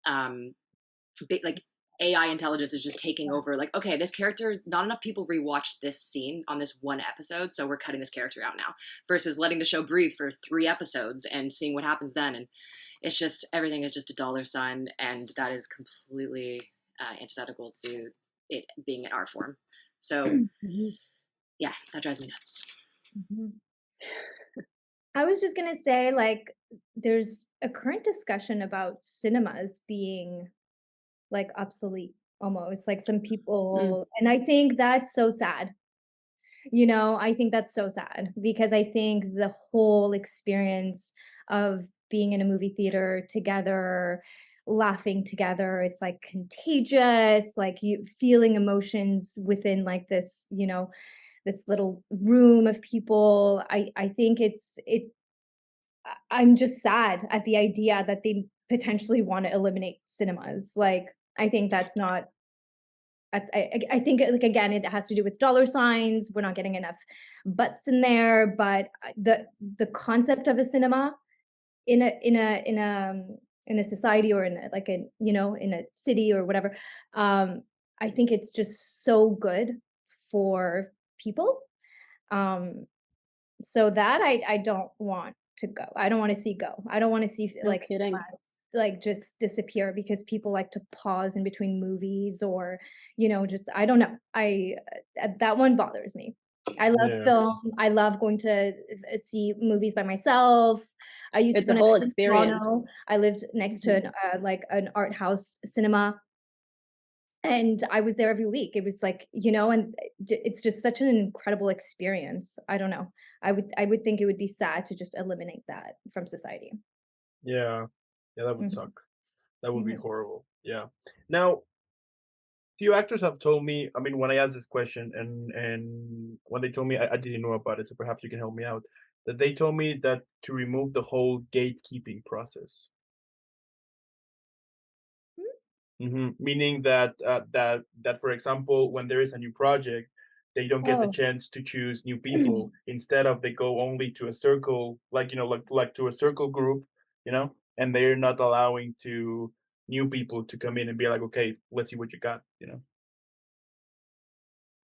like AI intelligence is just taking over. Like, okay, this character, not enough people rewatched this scene on this one episode, so we're cutting this character out now, versus letting the show breathe for 3 episodes and seeing what happens then. And it's just, everything is just a dollar sign, and that is completely antithetical to it being an art form. So yeah, that drives me nuts. I was just gonna say, like, there's a current discussion about cinemas being like obsolete almost, like some people, and I think that's so sad. I think that's so sad, because I think the whole experience of being in a movie theater together, laughing together, it's like contagious, like you feeling emotions within like this, this little room of people. I think I'm just sad at the idea that they potentially want to eliminate cinemas. Like, I think that's not, I think, like, again, it has to do with dollar signs. We're not getting enough butts in there, but the concept of a cinema in a society, or in like a, in a city or whatever, I think it's just so good for people. So that I don't want to go. I don't want to see go. I don't want to see like just disappear because people like to pause in between movies, or just, I don't know. That one bothers me. I love film. I love going to see movies by myself. I used It's to a when I whole lived in experience. Toronto, I lived next to like an art house cinema, and I was there every week. It was like, and it's just such an incredible experience. I don't know. I would think it would be sad to just eliminate that from society. Yeah, that would Mhm. suck. That would be Mhm. horrible. Yeah. Now, few actors have told me. I mean, when I asked this question, and when they told me, I didn't know about it. So perhaps you can help me out. That they told me that to remove the whole gatekeeping process. Meaning that for example, when there is a new project, they don't get the Oh. chance to choose new people. Instead of they go only to a circle, like like to a circle group, and they're not allowing to new people to come in and be like, okay, let's see what you got,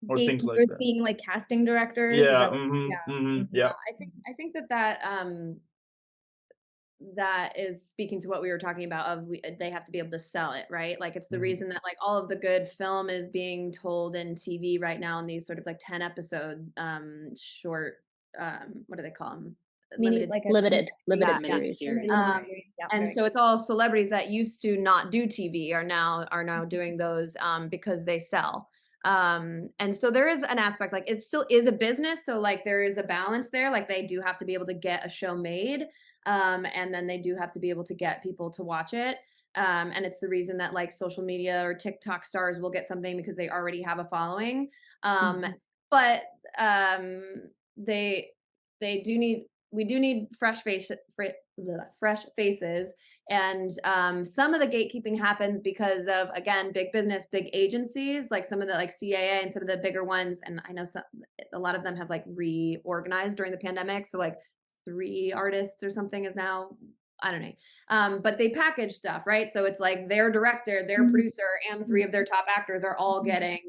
or things like Gatekeepers that. being like casting directors. Is Yeah. that what, Yeah. I think that is speaking to what we were talking about of they have to be able to sell it, right? Like it's the reason that like all of the good film is being told in TV right now in these sort of like 10 episode short what do they call them? limited series. And so it's all celebrities that used to not do TV are now doing those because they sell. And so there is an aspect, like it still is a business, so like there is a balance there, like they do have to be able to get a show made, and then they do have to be able to get people to watch it, and it's the reason that like social media or TikTok stars will get something because they already have a following, but we do need fresh faces, and some of the gatekeeping happens because of, again, big business, big agencies, like some of the like CAA and some of the bigger ones, and I know a lot of them have like reorganized during the pandemic, so like 3 artists or something is now, I don't know, but they package stuff, right? So it's like their director, their producer, and 3 of their top actors are all getting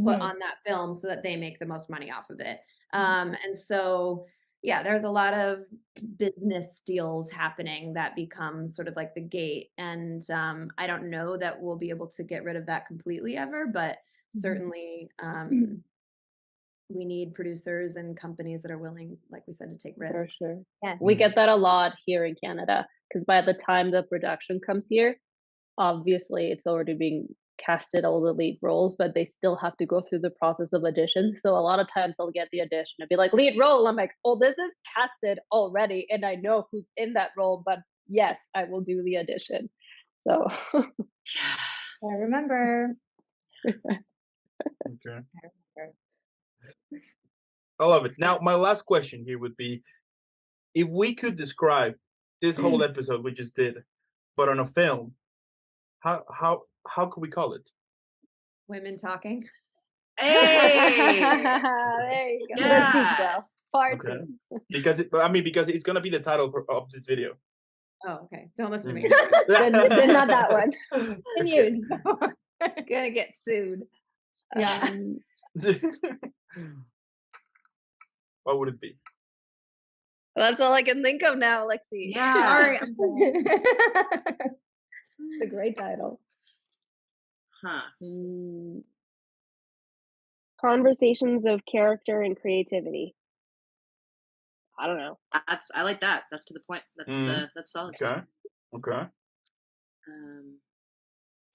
put on that film so that they make the most money off of it, and so yeah, there's a lot of business deals happening that become sort of like the gate. And I don't know that we'll be able to get rid of that completely ever, but certainly we need producers and companies that are willing, like we said, to take risks. For sure. Yes. We get that a lot here in Canada because by the time the production comes here, obviously it's already being casted all the lead roles, but they still have to go through the process of audition. So a lot of times they'll get the audition and be like, lead role. I'm like, oh, this is casted already and I know who's in that role, but yes, I will do the audition. So I remember. Okay. I love it. Now, my last question here would be, if we could describe this whole episode we just did, but on a film, how could we call it? Women talking. Hey, there you go. Yeah. Part Okay. Because it's gonna be the title of this video. Oh, okay. Don't listen to me. then not that one. Continues. Gonna get sued. Yeah. What would it be? That's all I can think of now, Lexi. Yeah. Sorry. It's a great title. Huh. Conversations of character and creativity. I don't know. I like that. That's to the point. That's solid. Okay.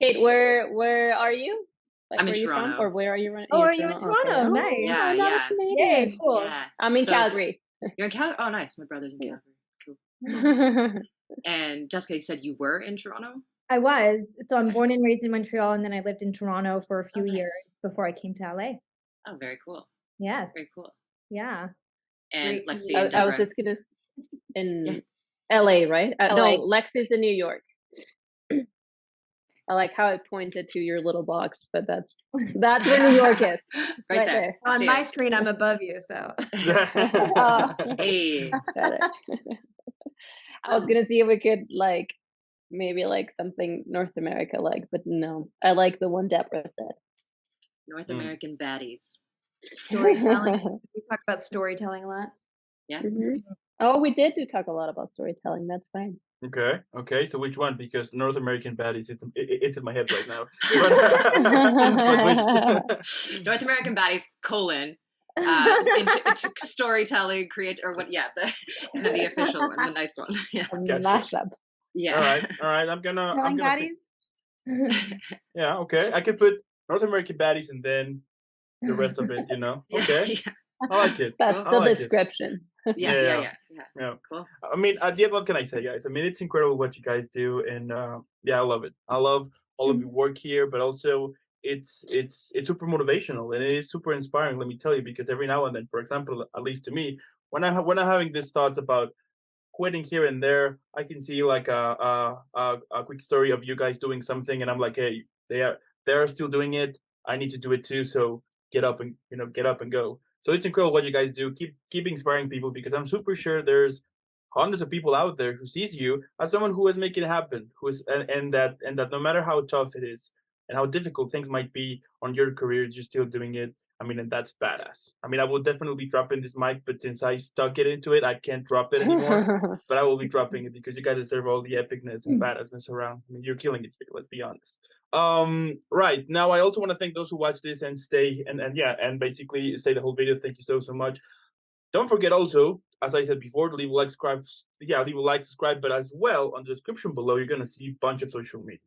Kate, where are you? Like, I'm in where are you Toronto. from? Or where are you running? Oh, are you in Toronto? Okay. Nice. Yeah, yeah. Yay, cool. Yeah. I'm in So- Calgary. You're in Calgary? Oh, nice. My brother's in Calgary. Cool. And Jessica, you said you were in Toronto? I was. So I'm born and raised in Montreal, and then I lived in Toronto for a few nice. years before I came to LA. Oh, very cool. Yes. Very cool. Yeah. And Great. Lexi I and Deborah. was just gonna in LA, right? LA. No, Lexi's in New York. I like how I pointed to your little box, but that's where New York is. Right there. On See my it. screen, I'm above you, so. Hey. Got it. I was gonna see if we could like maybe like something North America like, but no. I like the one Deborah said. North American Baddies. Storytelling. We talk about storytelling a lot. Yeah. Oh, we did talk a lot about storytelling. That's fine. Okay. So which one? Because North American Baddies, it's in my head right now. North American Baddies, into storytelling, create, or what? Yeah, the official one, the nice one. Yeah, mashup. Yeah. All right. I'm gonna Baddies. Yeah, okay. I could put North American Baddies and then the rest of it. You know. Okay. I like it. That's I the like description. Yeah. Cool. I mean, what can I say, guys? I mean, it's incredible what you guys do, and I love it. I love all of your work here, but also it's super motivational and it is super inspiring. Let me tell you, because every now and then, for example, at least to me, when I'm having these thoughts about quitting here and there, I can see like a quick story of you guys doing something, and I'm like, hey, they are still doing it. I need to do it too. So get up and go. So it's incredible what you guys do. Keep inspiring people, because I'm super sure there's hundreds of people out there who sees you as someone who is making it happen, who's and that no matter how tough it is and how difficult things might be on your career, you're still doing it. I mean, and that's badass. I mean, I will definitely be dropping this mic, but since I stuck it into it, I can't drop it anymore. But I will be dropping it because you guys deserve all the epicness and badassness around. I mean, you're killing it here. Let's be honest. Right now, I also want to thank those who watch this and stay and basically stay the whole video. Thank you so much. Don't forget also, as I said before, to leave a like, subscribe, but as well on the description below, you're gonna see a bunch of social media.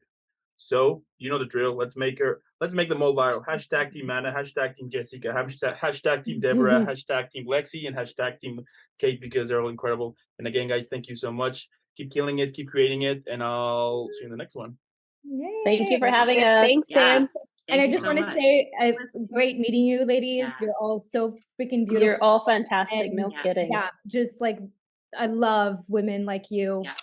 So you know the drill. Let's make them all viral. Hashtag Team Anna, hashtag Team Jessica, hashtag Team Deborah, hashtag Team Lexi, and hashtag Team Kate, because they're all incredible. And again, guys, thank you so much. Keep killing it, keep creating it, and I'll see you in the next one. Yay. Thank you for having us. Thanks, Dan. And I just want to say it was great meeting you, ladies. You're all so freaking beautiful. You're all fantastic. No kidding. Yeah, just like I love women like you. Yeah.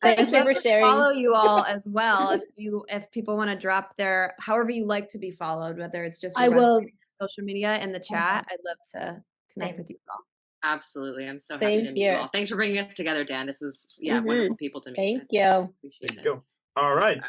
Thank you for sharing. Follow you all as well. If people want to drop their however you like to be followed, whether it's just your website, social media in the chat, I'd love to connect with you all. Absolutely, I'm so happy to meet you all. Thanks for bringing us together, Dan. This was wonderful people to meet. Thank you. Appreciate it. Go. All right.